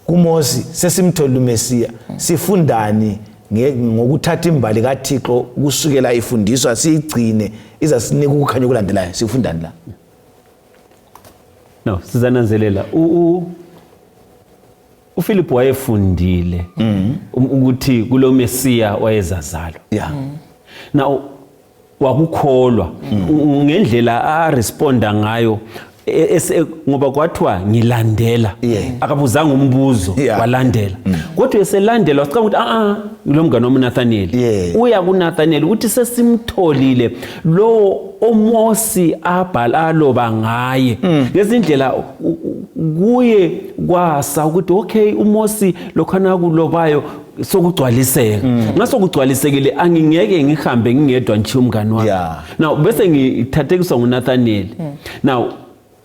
kuMosi sesimthola uMesiya sifundani ngokuthatha imbali kaThixo kusukela ifundiswa siyigcine izasinika ukukhanya okulandelayo sifundani la No, sizananzelela uPhilip wayefundile ukuthi kulo Mesiya wayezazalwa. Yeah. Now wakukholwa ngendlela a responda ngayo ngoba kwathiwa ngilandela akabuzanga umbuzo walandela kodwa eselandela wacabanga ukuthi lo mngane womNathaniel uya kuNathaniel ukuthi sesimtholile lo oMosi aloba ngaye ngezindlela kuye kwasa ukuthi okay uMosi lokhana kulobayo sokugcwaliseka ngasokugcwalisekile angingeke ngihambe ngingedwa nje umngane wami now bese ngithathekiswa nguNathaniel now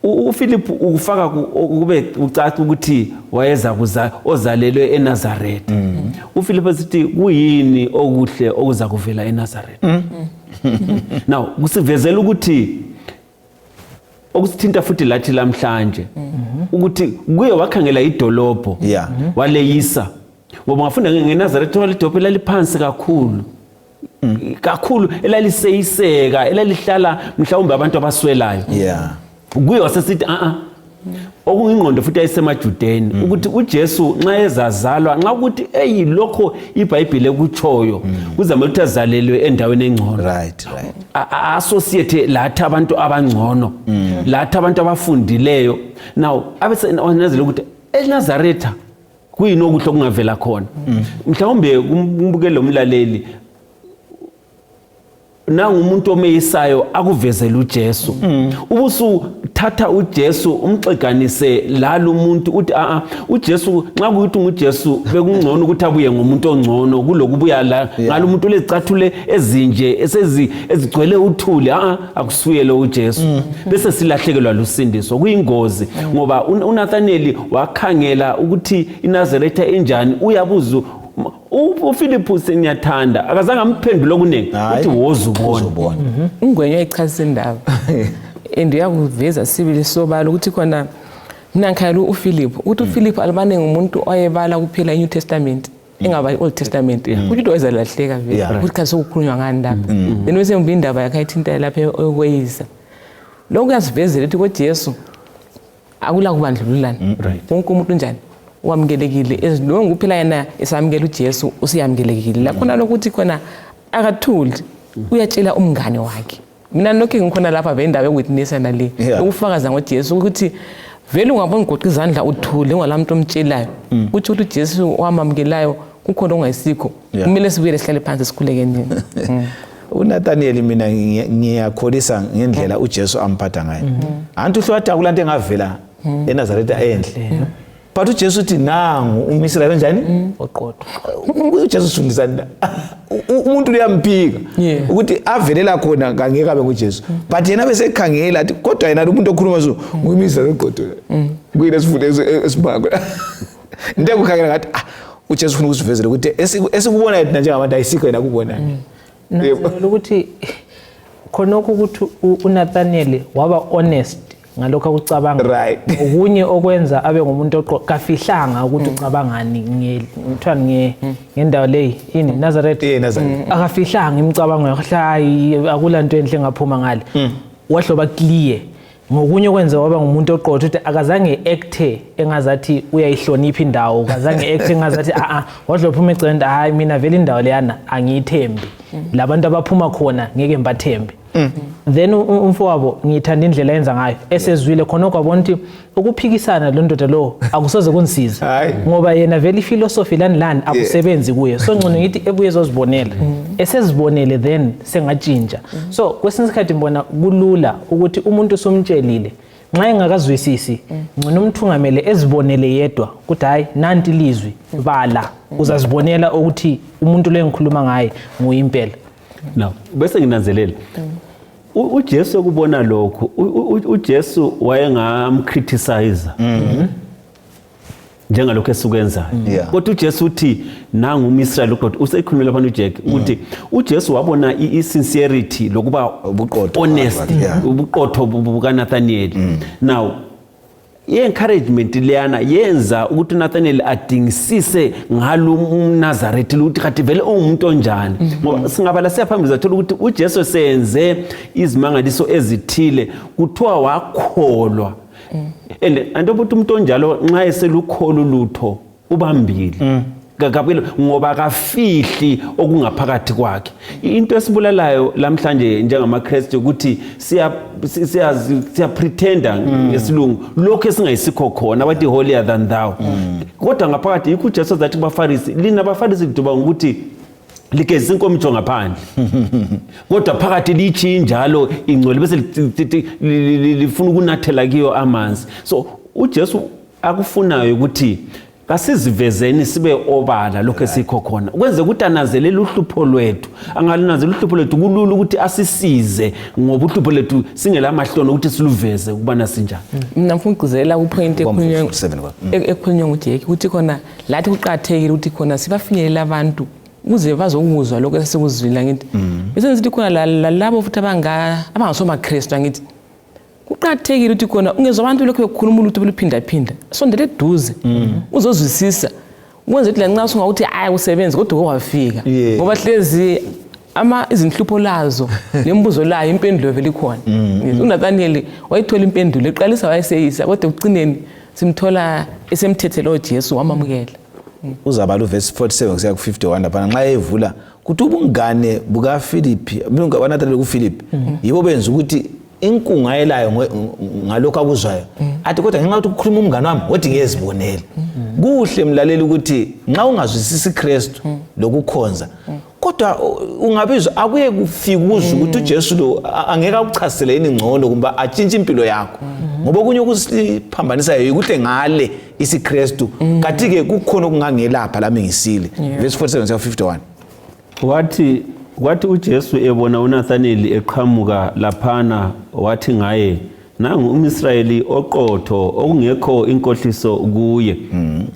uPhilip ukufaka kube ucaca ukuthi wayeza ozalelwe eNazaretha uPhilip esithi kuyini okuhle okuza kuvela eNazaretha now kusivezela ukuthi okusithinta futhi lathi lamhlanje ukuthi kuye wakhangela idolobho waleyisa ngoba ngafunda ngeNazaretha walidolobho laliphansi kakhulu elaliseyiseka elalihlala mhlawumbe abantu abaswelayo kuye wasesithi okungingqondo futhi ayisemajudeni ukuthi uJesu nxa ezazalwa nxa ukuthi lokho iBhayibheli ekutshoyo kuzamela ukuthi azalelwe endaweni engcono right associate lathi abantu abangcono lathi abantu abafundileyo now abesenazela ukuthi eNazaretha kuyini okuhle okungavela khona mhlawumbe kumbukele umlaleli nangu umuntu omeyisayo akuvezela uJesu ubusu thatha uJesu umxeganise lalo umuntu uthi uJesu nxa kuyithi nguJesu bekungcono ukuthi abuye ngomuntu ongcono kulokubuya la ngalo umuntu lezicathule ezinje ezigcwele uthuli akusuyele uJesu bese silahlekelwa lusindiso kuyingozi ngoba uNathaniel wakhangela ukuthi iNazaretha enjani uyabuza uPhilip sengiyathanda akazange amphendule okunengi uthi wozubona ingwenye ichazisa indaba andiyakuveza sibili sobala ukuthi khona mina ngikhayela uPhilip uthi uPhilip alibane ngumuntu oyebala kuphela iNew Testament engaba iOld Testament ukuthi wayezalahleka vele ukuthi kahle sokukhulunywa ngani lapha then bese ngibe indaba yakhe ayithinta lapha okweyisa lokho kuyasivezela ukuthi koJesu akula kubandlululana wonke umuntu njani wamukelekile ezilonga kuphela yena esamukela uJesu usiyamukelekile lapho nalokuthi khona akathuli uyatshela umngane wakhe mina nokho ngikhona lapha vendaba ewitnessa nale ukufakaza ngoJesu ukuthi vele ungabona ngoqi izandla uthule ngalamuntu omtshelayo uthi uJesu wamamukelayo kukhona ongayisikho kumele sibuye sihlale phansi sikhuleke nini uNathaniel mina ngiyakholisa ngendlela uJesu amphatha ngayo antu hlwatha kulento engavela eNazaretha enhle but uJesu uthi nangu uMisraeli njani oqotho uJesu sifundisana umuntu uyamphika ukuthi avelela khona kangeke abe nguJesu but yena bese ekhangela athi kodwa yena umuntu okhuluma so nguMisraeli oqotho kuyile sifundo esibhakwe into ukukhangela ngathi uJesu ufuna ukusivezela ukuthi esikubona yena njengabantu ayisikho yena kubona nazo ukuthi khonokho ukuthi uNathaniel waba honest ngalokho akucabanga okunye okwenza abe ngumuntu kafihlanga ukuthi ucabangani ngithwani ngendawo leyi ini Nazareth akafihlanga imicabango yakhe akulanto enhle ngaphuma ngale wahloba clear ngokunye kwenza waba ngumuntu oqotho ukuthi akazange acte engazathi uyayihlonipha indawo akazange acte engazathi wadlophuma ecenda hayi mina vele indawo leyana angiyithembi labantu abaphuma khona ngeke mbathembe then umfowabo ngithanda indlela yenza ngayo esezwile khona kwabona ukuthi ukuphikisana lo ndoda lo akusoze kunisiza ngoba yena vele iphilosophy lani akusebenzi kuye so ngcono ngithi ebuye ezozibonela esezibonele then sengatshintsha so kwesinye isikhathi ngibona kulula ukuthi umuntu somtshelile nxa engakazwisisi ngcono umthungamele ezibonele yedwa ukuthi hayi nanti lizwi bala uzazibonela ukuthi umuntu lo engikhuluma ngaye nguyimpela now bese nginanzelela uJesu ukubona lokho uJesu wayengamcriticize njengalokho esukwenzayo kodwa uJesu uthi nangu uMisraeli kodwa usekhulumela phana uJack ukuthi uJesu wabona isincerity lokuba honest ubuqotho bukaNathaniel now i-encouragement leyana yenza ukuthi uNathaniel adingisise ngalo uNazaretha ukuthi kathi vele umuntu onjani ngoba singabala siyaphambili zathola ukuthi uJesu senze izimangaliso ezithile kuthiwa wakholwa and antobuthi umuntu onjalo nxa eselukholo lutho ubambile kakabili ngoba kafihli okungaphakathi kwakhe. Into esibulalayo lamhlanje njengamaKristu ukuthi siya pretenda ngesilungu lokho esingayisikho khona abathi holier than thou. Kodwa ngaphakathi yikho uJesu zathi kubaFarisi lina abaFarisi liduba ukuthi ligezisa inkomitho ngaphandle kodwa phakathi lichi njalo ingcwele bese lifuna ukunathela kiyo amanzi. So uJesu akufunayo ukuthi kasizivezeni sibe obala lokho esikho khona ukwenze ukuthi anazelele uhlupho lwethu. Angalinazela uhlupho lwethu kulula ukuthi asisize ngoba uhlupho lwethu singela amahloni ukuthi siluveze ukubana sinjani. Mina mfuna ukugcizelela kupoint ekhulunywa nguJeki ukuthi khona lathi kuqhathekile ukuthi khona sibafinyelela abantu ukuze bazokuzwa lokho esikuzwile ngithi. Bese sithi khona labo futhi abangasoma Kristu ngithi kuqhathekile ukuthi khona ungezwa abantu lokho bekhuluma ulutho beluphinda sondele eduze uzozwisisa ukwenza ukuthi lanxa usungawuthi hayi usebenze kodwa kwafika ngoba hlezi izinhlupho lazo lembuzo layo impendulo vele ikhona. uNathaniel wayithola impendulo eqalisa wayeseyisa kodwa ugcineni simthola esemthethela uJesu wamamukela. Uzabala uverse 47 kusiya ku51 lapha nxa evula kuthi ubungane buka Philip wanathele ku Philip yibo benza ukuthi inkunga elayo ngalokho akuzwayo athi kodwa ngenxa ukuthi ukukhuluma umngane wami wodi ngiyezibonela. Kuhle mlaleli ukuthi nxa ungazwisisi iKristu lokukhonza kodwa ungabizwa akuye kufika uzwe ukuthi uJesu lo angeke akuchasele yini ngcono kumba atshintshe impilo yakho ngoba kunye ukusiphambanisa ukuthi ngale isiKristu kanti ke kukhona okungangelapha lami ngisile. Verse 47 wathi uJesu ebona uNathaniel eqhamuka laphana wathi ngaye nangu umIsrayeli oqotho okungekho inkohliso kuye.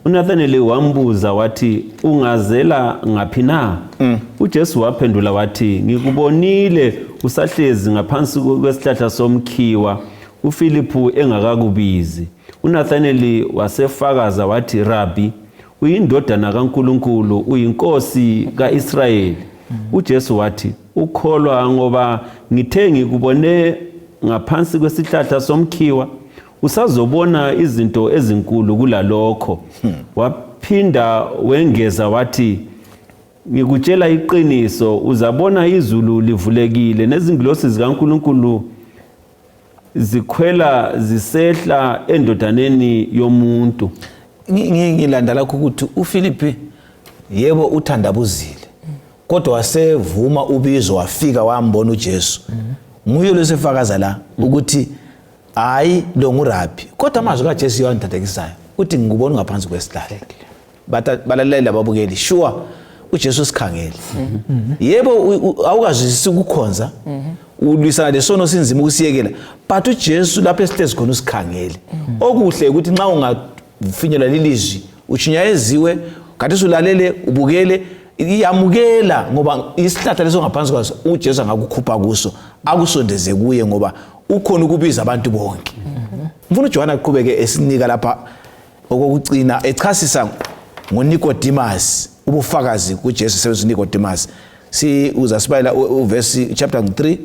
uNathaniel wambuza wathi ungazela ngaphi na? uJesu waphendula wathi ngikubonile usahlezi ngaphansi kwesihlahla somkhiwa uFilipu engakakubizi. uNathaniel wasefakaza wathi Rabbi uyindodana kaNkulunkulu uyinkosi kaIsrayeli. uJesu wathi ukholwa ngoba ngithe ngikubone ngaphansi kwesihlahla somkhiwa usazobona izinto ezinkulu kulalokho. Waphinda wengeza wathi ngikutshela iqiniso uzabona izulu livulekile nezingilosi zikaNkulunkulu zikhwela zisehla endodaneni yomuntu. Ngilanda lakho ukuthi uPhilip yebo uthandabuzile kodwa wasevuma ubizo wafika wambona uJesu. Nguye losefakaza la ukuthi hayi lo ngurabbi kodwa amazwi kaJesu yawanthathekisayo uthi ngikubona ngaphansi kwesihlahla. Balalela babukeli sure uJesu sikhangele. Yebo awukazwisisi ukukhonza ulwisana lesono sinzima ukusiyekela but uJesu lapha esihlezi khona usikhangele. Okuhle ukuthi nxa ungafinyela lilizwi utshinyayeziwe kanti usulalele ubukele iyamukela ngoba isihlahla leso ngaphansi kwaso uJesu angakukhupha kuso akusondeze kuye ngoba ukhona ukubiza abantu bonke. Mfuna uJohana aqhubeke esinika lapha okokucina echasisa ngoNicodemus ubufakazi kuJesu sebenza uNicodemus. Uzasibayela uverse chapter 3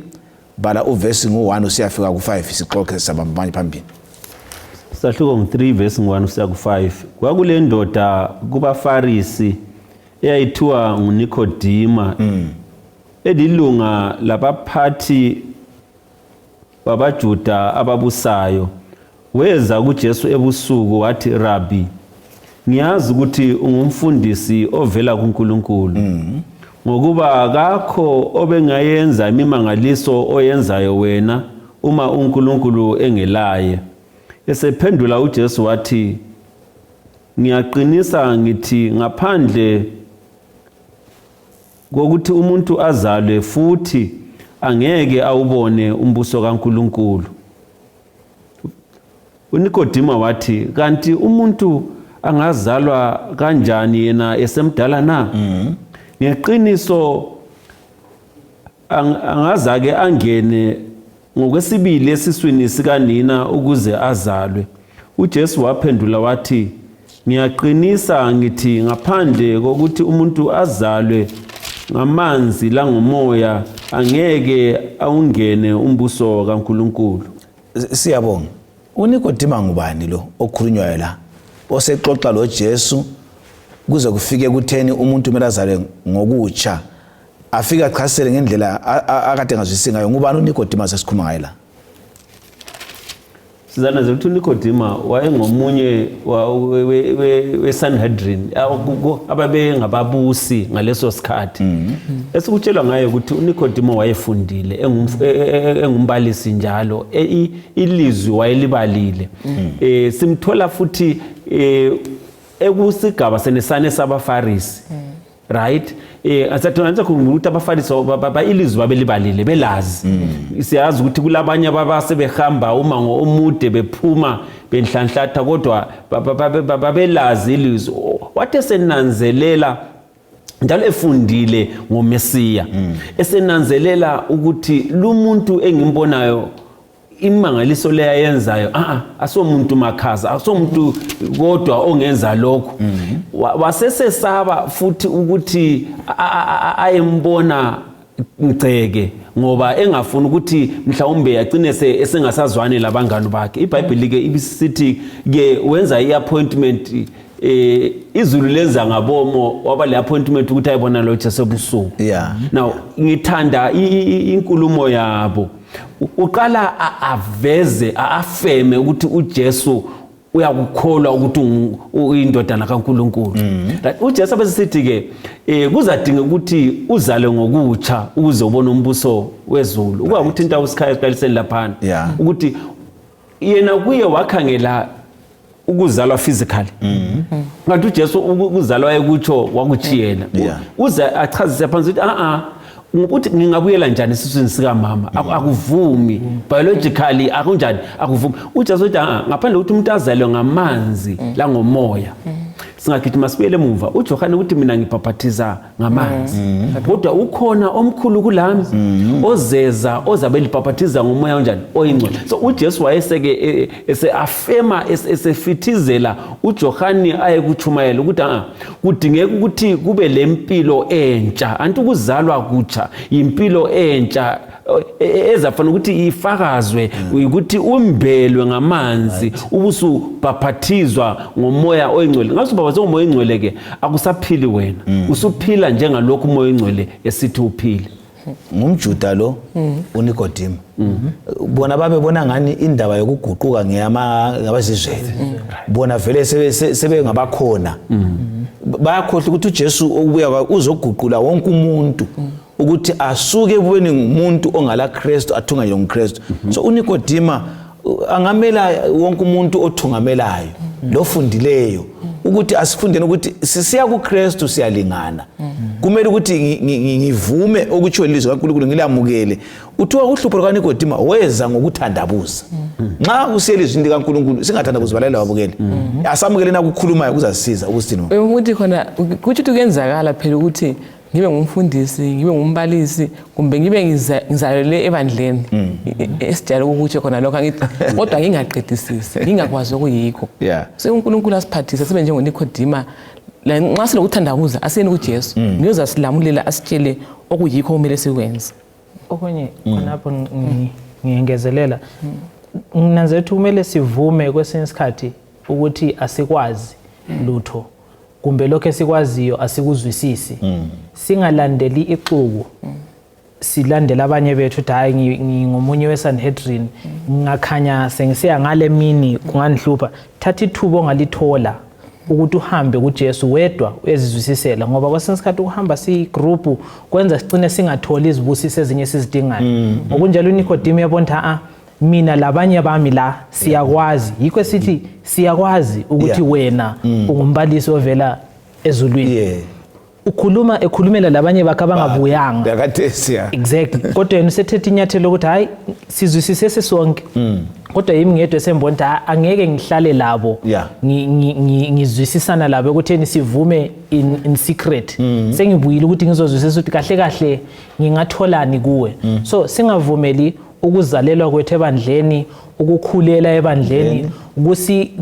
bala uverse ngo1 usiyafika ku5 sixoxe sabamba manje phambili. Sahluko ngo3 verse ngo1 usiya ku5 kwakule ndoda kubaFarisi eyayithiwa nguNikodima elilunga labaphathi babaJuda ababusayo. Weza kuJesu ebusuku wathi Rabbi ngiyazi ukuthi ungumfundisi ovela kuNkulunkulu ngokuba akakho obengayenza imimangaliso oyenzayo wena uma uNkulunkulu engelaye. Esephendula uJesu wathi ngiyaqinisa ngithi ngaphandle kokuthi umuntu azalwe futhi angeke awubone umbuso kaNkulunkulu. uNikodima wathi kanti umuntu angazalwa kanjani yena esemdala na? Ngeqiniso angazake angene ngokwesibili esiswini sikanina ukuze azalwe. uJesu waphendula wathi ngiyaqinisa ngithi ngaphandle kokuthi umuntu azalwe ngamanzi langomoya angeke awungene umbuso kaNkulunkulu. Siyabonga. uNikodima ngubani lo okhulunywayo la osexoxa lo Jesu kuze kufike kutheni umuntu kumele azalwe ngokutsha afika achasisele ngendlela akade ngazwisisi ngayo ngubani uNikodima sesikhuluma ngaye la Sizana zethu uNikodima wayengomunye weSanhedrin ababe ngababusi ngaleso sikhathi esikutshelwa ngaye ukuthi uNikodima wayefundile engumbalisi njalo ilizwi wayelibalile simthola futhi ekusigaba senesane sabaFarisi right asathonanisa ukuthi abaFarisi ilizwi babelibalile belazi siyazi ukuthi kulabanye abasebehamba umango omude bephuma benhlanhlatha kodwa babelazi ilizwi wathi senanzelela njalo efundile ngoMesiya esenanzelela ukuthi lo muntu engimbonayo imangaliso leyayenzayo asomuntu makhaza asomuntu kodwa ongenza lokho wasesesaba futhi ukuthi ayembona ngceke ngoba engafuni ukuthi mhlawumbe yagcine esengasazwani labangani bakhe iBhayibheli ke ibisithi ke wenza iappointment izulu lenza ngabomo waba le appointment ukuthi ayibona lo Jesu ebusuku now ngithanda inkulumo yabo uqala aveze afeme ukuthi uJesu uyakukholwa ukuthi uyindodana kaNkulunkulu uJesu abesithi ke kuzadinga ukuthi uzale ngokutsha ukuze ubone umbuso wezulu ukuthi into awusikhaya esiqaliseni lapha ukuthi yena kuye wakhangela ukuzalwa physically ngathi uJesu ukuzalwa ekutsho wakuchiyela uze achazise phansi ukuthi ukuthi ngingabuyela njani esiswini sika mama akuvumi biologically akunjani akuvumi uJesu uthi ngaphandle ukuthi umuntu azalwe ngamanzi la ngomoya singakithi masibuyele emuva uJohane uthi mina ngibhaphathiza ngamanzi kodwa ukhona omkhulu kulami ozeza ozabe libhaphathiza ngomoya onjani oyingcwele so uJesu wayeseke eseafema esefithizela uJohane ayekuchumayela ukuthi kudingeka ukuthi kube lempilo entsha anti ukuzalwa kutsha impilo entsha ezafana ukuthi ifakazwe ukuthi umbelwe ngamanzi ubusu baphathizwa ngomoya oyingcwele ngathi ubabazwe ngomoya oyingcwele ke akusaphili wena usuphila njengalokho umoya oyingcwele esithi uphile ngumjuda lo uNikodima bona babebona ngani indaba yokuguquka ngabazizweni bona vele sebe ngabakhona bayakhohle ukuthi uJesu ubuya uzoguqula wonke umuntu ukuthi asuke ebweni ngumuntu ongala Kristu athunganywe nguKristu so uNikodima angamela wonke umuntu othungamelayo lofundileyo ukuthi asifundeni ukuthi sisiya kuKristu siyalingana kumele ukuthi ngivume okutsho ilizwi kaNkulunkulu ngilamukele uthiwa uhlupho likaNikodima weza ngokuthandabuza nxa usiyelizwi likaNkulunkulu singathandabuzi balaleli babukele asamukele na ukukhulumayo kuzasisiza ukusithini ukuthi khona kuthi kuyenzakala phela ukuthi ngibe ngumfundisi ngibe ngumbalisi kumbe ngibe ngizalele ebandleni esijalo ukuthi khona lokho ngithi kodwa ngingaqedisisi ngingakwazi ukuyikho so uNkulunkulu asiphathise sibe njengoNikodima la nxa silokuthandabuza asiyeni kuJesu niyoza silamulela asitshele okuyikho kumele sikwenze okunye khonapho ngiyengezelela nginanze ukuthi kumele sivume kwesinye isikhathi ukuthi asikwazi lutho kumbe lokho esikwaziyo asikuzwisisi singalandeli ixuku silandela abanye bethu ukuthi hayi ngingomunye weSanhedrin ngakhanya sengisiya ngale mini kunganihlupa thatha ithubo ongalithola ukuthi uhambe kuJesu wedwa uyezizwisisela ngoba kwesinye isikhathi ukuhamba sigroup kwenza sicine singatholi izibusiso ezinye sizidingayo ngokunjalo uNikodima yabona mina labanye bami la siyakwazi yikho sithi siyakwazi ukuthi wena ungumbalisi ovela ezulwini ekhulumela labanye bakhe abangabuyanga yakathesiya exactly kodwa yena usethethe inyathelo ukuthi hayi sizwisise sesonke kodwa yimi ngedwe sembona ukuthi angeke ngihlale labo ngizwisisana labo ukuthi sivume in secret sengibuyile ukuthi ngizozwisisa ukuthi kahle kahle ngingatholani kuwe so singavumeli ukuzalelwa kwethu ebandleni, ukukhulela ebandleni,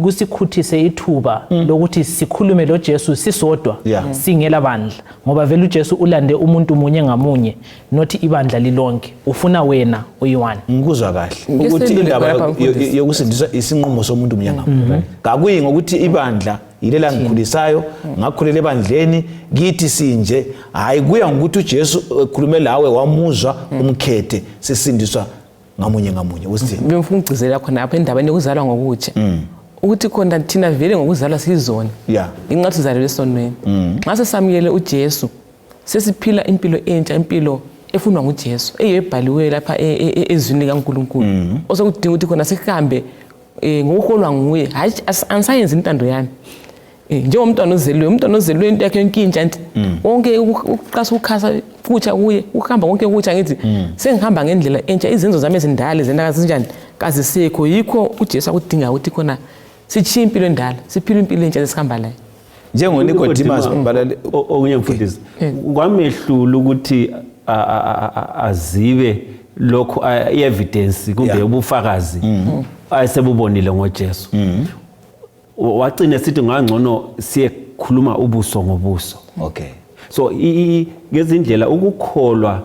kusikhuthise ithuba lokuthi sikhulume lo Jesu sisodwa singela bandla, ngoba vele uJesu ulande umuntu munye ngamunye, nothi ibandla lilonke, ufuna wena uyi-one. Ngikuzwa kahle ukuthi indaba yokusindiswa isinqumo somuntu munye ngamunye. Kakuyi ngokuthi ibandla yilela ngikhulisayo, ngakhulela ebandleni kithi sinje, hayi kuya ngokuthi uJesu ekhulume lawe wamuzwa umkhethe sisindiswa ngamunye ngamunye. Usithini? Bengifuna ukugcizelela khona apha endabeni yokuzalwa ngokutsha. Ukuthi khona thina vele ngokuzalwa siyizona. Ingathi uzalelwe esonweni. Nxa sesamukele uJesu, sesiphila impilo entsha, impilo efunwa nguJesu, eyebhaliwe lapha ezwini likaNkulunkulu. Osokudinga ukuthi khona sihambe ngokuholwa nguye, hayi ansayenza intando yami. Njengomntwana ozelwe into yakhe yonkintsha nti wonke uqasa ukhasa kutsha kuye, uhamba konke kutsha ngithi sengihamba ngendlela entsha, izenzo zami ezindala zenaka zinjani kazisekho. Yikho uJesu akudinga ukuthi khona sichiye impilo endala, siphile impilo entsha lesihamba layo. NjengoNicodemus umbalali okunye mfundisi, kwamehlula ukuthi azibe lokho evidence kumbe ubufakazi ayesebubonile ngoJesu. Wagcina sithi ngangcono siyekhuluma ubuso ngobuso. Okay. So ngezindlela ukukholwa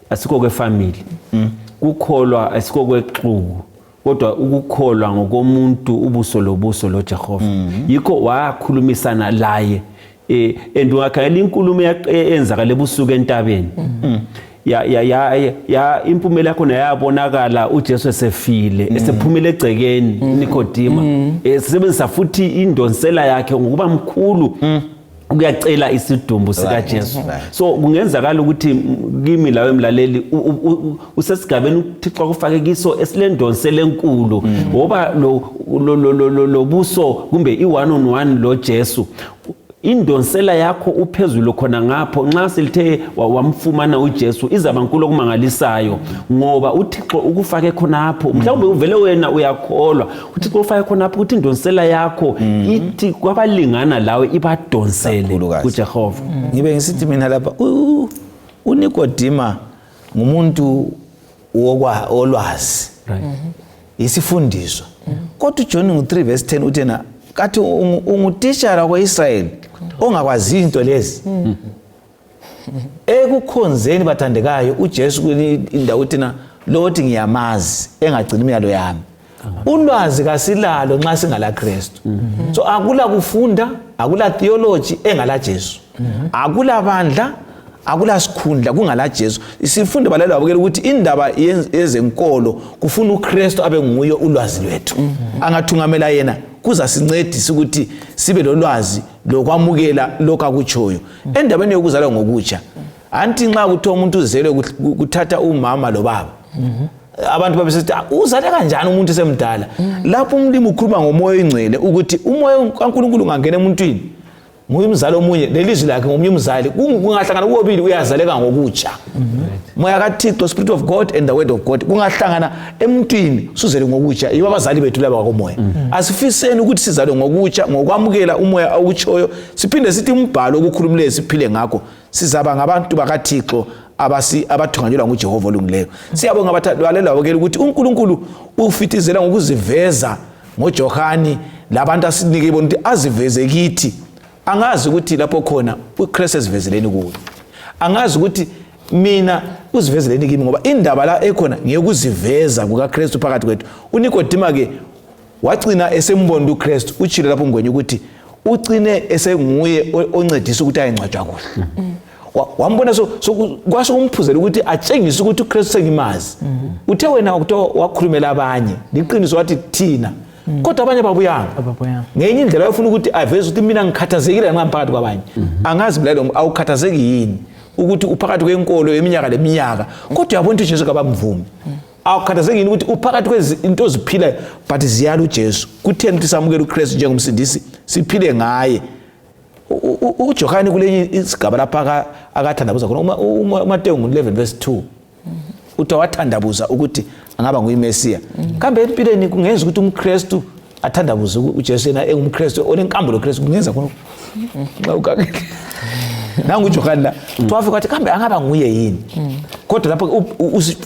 asikho kwefamily, ukukholwa asikho kwexuku, kodwa ukukholwa ngokomuntu ubuso lobuso lo Jehova. Yikho wakhulumisana laye endungakhangela inkulumo eyenzakala ebusuku entabeni. Impumela yakho yayabonakala uJesu esefile, esephumile egcekeni Nikodima, esebenzisa futhi indonsela yakhe ngokuba mkhulu ukuyacela isidumbu sika Jesu. So kungenzakala ukuthi kimi lawe emlaleli usesigabeni uThixo kufake kiso esilendonsela enkulu, ngoba lo buso kumbe i-one on one lo Jesu, indonsela yakho uphezulu khona ngapho. Nxa silithe wamfumana uJesu izaba nkulu okumangalisayo, ngoba uThixo ukufake khonapho. Mhlawumbe uvele wena uyakholwa uThixo ufake khonapho ukuthi indonsela yakho ithi kwabalingana lawe ibadonsele kuJehova. Ngibe ngisithi mina lapha uNikodima ngumuntu olwazi, isifundiswa. Kodwa uJohn 3:10 uthena kathi ungutishara kwaIsraeli ongakwazi into lezi. Ekukhonzeni bathandekayo uJesu indawo uthina lothi ngiyamazi engagcina imiyalo yami. Ulwazi kasilalo nxa singala Kristu. So akula kufunda, akula theology engala Jesu. Akula bandla, akula sikhundla kungala Jesu. Isifunde balalo babukela ukuthi indaba yezenkolo kufuna uKristu abe nguye ulwazi lwethu. Angathungamela yena kuza sincedisa ukuthi sibe lolwazi lokwamukela lokho akutshoyo. Endabeni yokuzalwa ngokutsha, anti nxa kuthiwa umuntu uzelwe kuthatha umama lo baba, abantu babesithi uzale kanjani umuntu semdala. Lapho umlimi ukhuluma ngomoya oyingcwele ukuthi umoya kaNkulunkulu ungangena emuntwini, nguye umzali omunye lelizwi lakhe ngomunye umzali, kungahlangana kubobili uyazaleka ngokutsha. Moya kaThixo, Spirit of God and the Word of God, kungahlangana emntwini suzele ngokutsha. Yibo abazali bethu laba komoya. Asifiseni ukuthi sizalwe ngokutsha ngokwamukela umoya awutshoyo, siphinde sithi umbhalo okukhulumileyo siphile ngakho, sizaba ngabantu bakaThixo abathunganyelwa nguJehova olungileyo. Siyabonga abathandwalela babukela ukuthi uNkulunkulu ufitizela ngokuziveza ngoJohani labantu asinike bona ukuthi aziveze kithi. Angazi ukuthi lapho khona uKristu esivezeleni kuwe. Angazi ukuthi mina uzivezeleni kimi, ngoba indaba la ekhona ngiyokuziveza kukaKristu phakathi kwethu. uNikodima ke wagcina esembona uKristu, utshilo lapho ngwenye ukuthi ugcine esenguye oncedisa ukuthi ayengcwatshwa kuhle. Wambona kwasho kumphuzela ukuthi atshengise ukuthi uKristu sengimazi. Uthe wena wakhulumela abanye, liqiniso wathi thina, kodwa abanye babuyanga. Ngenye indlela yofuna ukuthi aveze ukuthi mina ngikhathazekile nxa phakathi kwabanye. Angazi mlalelo awukhathazeki yini ukuthi uphakathi kwenkolo yeminyaka leminyaka, kodwa uyabona ukuthi uJesu kabamvumi. Awukhathazeki yini ukuthi uphakathi kwezinto oziphilayo but ziyala uJesu. Kutheni ukuthi samukele uKristu njengomsindisi siphile ngaye? uJohani kulenye isigaba lapha akathandabuza khona uMateyu 11:2 uthi wathandabuza ukuthi angaba nguyiMesiya. Kambe empilweni kungenza ukuthi umKristu athandabuze uJesu yena engumKristu onenkambulo Kristu kungenza khona xa ukakhe nangu uJohane la twafika wathi kambe angaba nguye yini kodwa lapho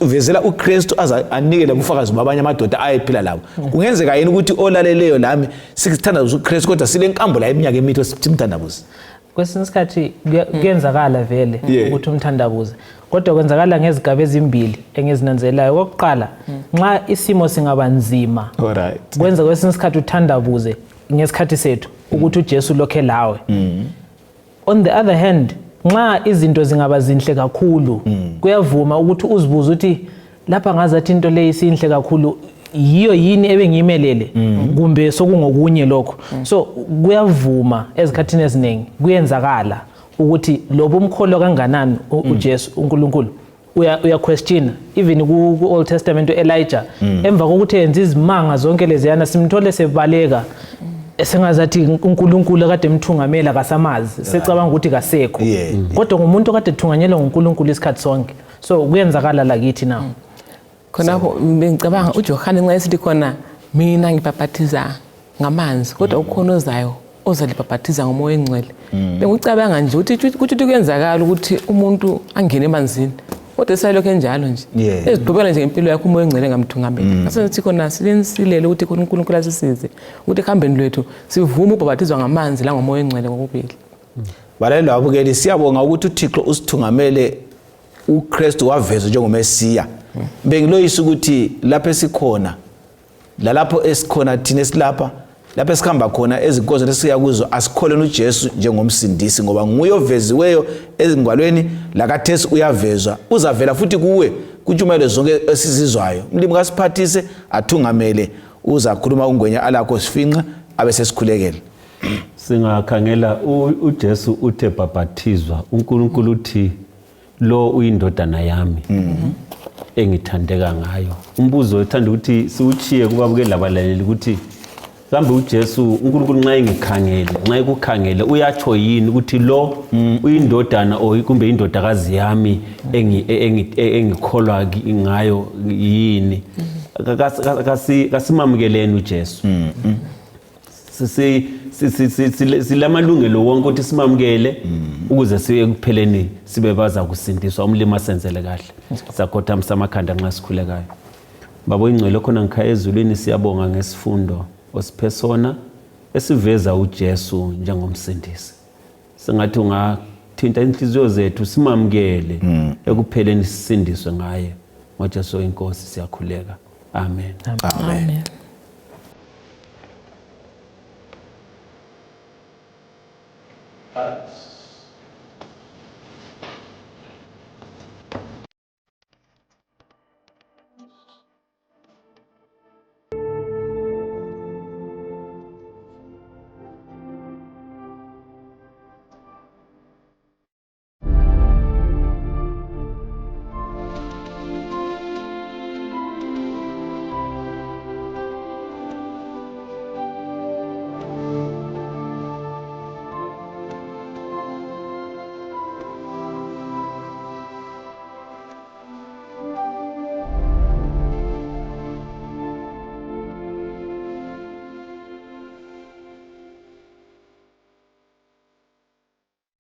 uvezela uKristu aza anikele ubufakazi babanye amadoda ayephila labo kungenzeka yini ukuthi olaleleyo lami sikuthandabuza uKristu kodwa sile nkambo la eminyaka emithwa simthandabuza kwesinye isikhathi kuyenzakala vele ukuthi umthandabuze kodwa kwenzakala ngezigaba ezimbili engizinanzelayo okokuqala nxa isimo singaba nzima kwenza kwesinye isikhathi uthandabuze ngesikhathi sethu ukuthi uJesu lokhe lawe on the other hand nxa izinto zingaba zinhle kakhulu kuyavuma ukuthi uzibuze ukuthi lapha ngazathi into le isinhle kakhulu yiyo yini ebengiyimelele kumbe sokungokunye lokho so kuyavuma ezikhathini eziningi kuyenzakala ukuthi lobo umkholo kanganani uJesu uNkulunkulu uya question even ku Old Testament uElijah emva kokuthi enza izimanga zonke leziyana simthole sebaleka esengazathi uNkulunkulu kade emthungamela kasamazi secabanga ukuthi kasekho kodwa ngumuntu kade ethunganyelwa nguNkulunkulu isikhathi sonke so kuyenzakala la kithi nawo khonapho ngicabanga uJohane nxa esithi khona mina ngibhaphathiza ngamanzi kodwa ukhonozayo ozalibhaphathiza ngomoya engcwele bengicabanga nje ukuthi kuyenzakala ukuthi umuntu angene emanzini kodwa esalokho enjalo nje ezidubela nje ngempilo yakhe umoya engcwele ngamthungamela asithi khona silensilele ukuthi uNkulunkulu asisize ukuthi ehambeni lwethu sivume ukubhaphathizwa ngamanzi la ngomoya engcwele ngokubili balalelo abukeli siyabonga ukuthi uThixo usithugamele uKristu wavezwa njengomesiya bengiloyisa ukuthi lapho esikhona lapho esikhona thina esilapha lapho esikhamba khona ezinkonzo lesiya kuzo asikholeni uJesu njengomsindisi ngoba nguye oveziweyo ezingwalweni lakaThesi uyavezwa uzavela futhi kuwe kutshumayelo zonke esizizwayo umlimi kasiphathise athungamele uzakhuluma ungwenya alakho sifinqa abe sesikhulekela singakhangela uJesu uthe bhaphathizwa uNkulunkulu uthi lo uyindodana yami engithandeka ngayo umbuzo wethanda ukuthi siuchiye kubabukela labalaleli ukuthi kambe uJesu uNkulunkulu nxa engikhangele nxa ekukhangele uyatsho yini ukuthi lo uyindodana kumbe indodakazi yami engikholwa ngayo yini kasimamukeleni uJesu silamalungelo wonke ukuthi simamukele ukuze siye kupheleni sibe baza kusindiswa umlimi asenzele kahle sakhothama amakhanda nxa sikhulekayo baba ingcwele khona ngikhaya ezulwini siyabonga ngesifundo osiphe sona esiveza uJesu njengomsindisi singathi ungathinta inhliziyo zethu simamukele ekupheleni sisindiswe ngaye ngoJesu inkosi siyakhuleka amen amen Us.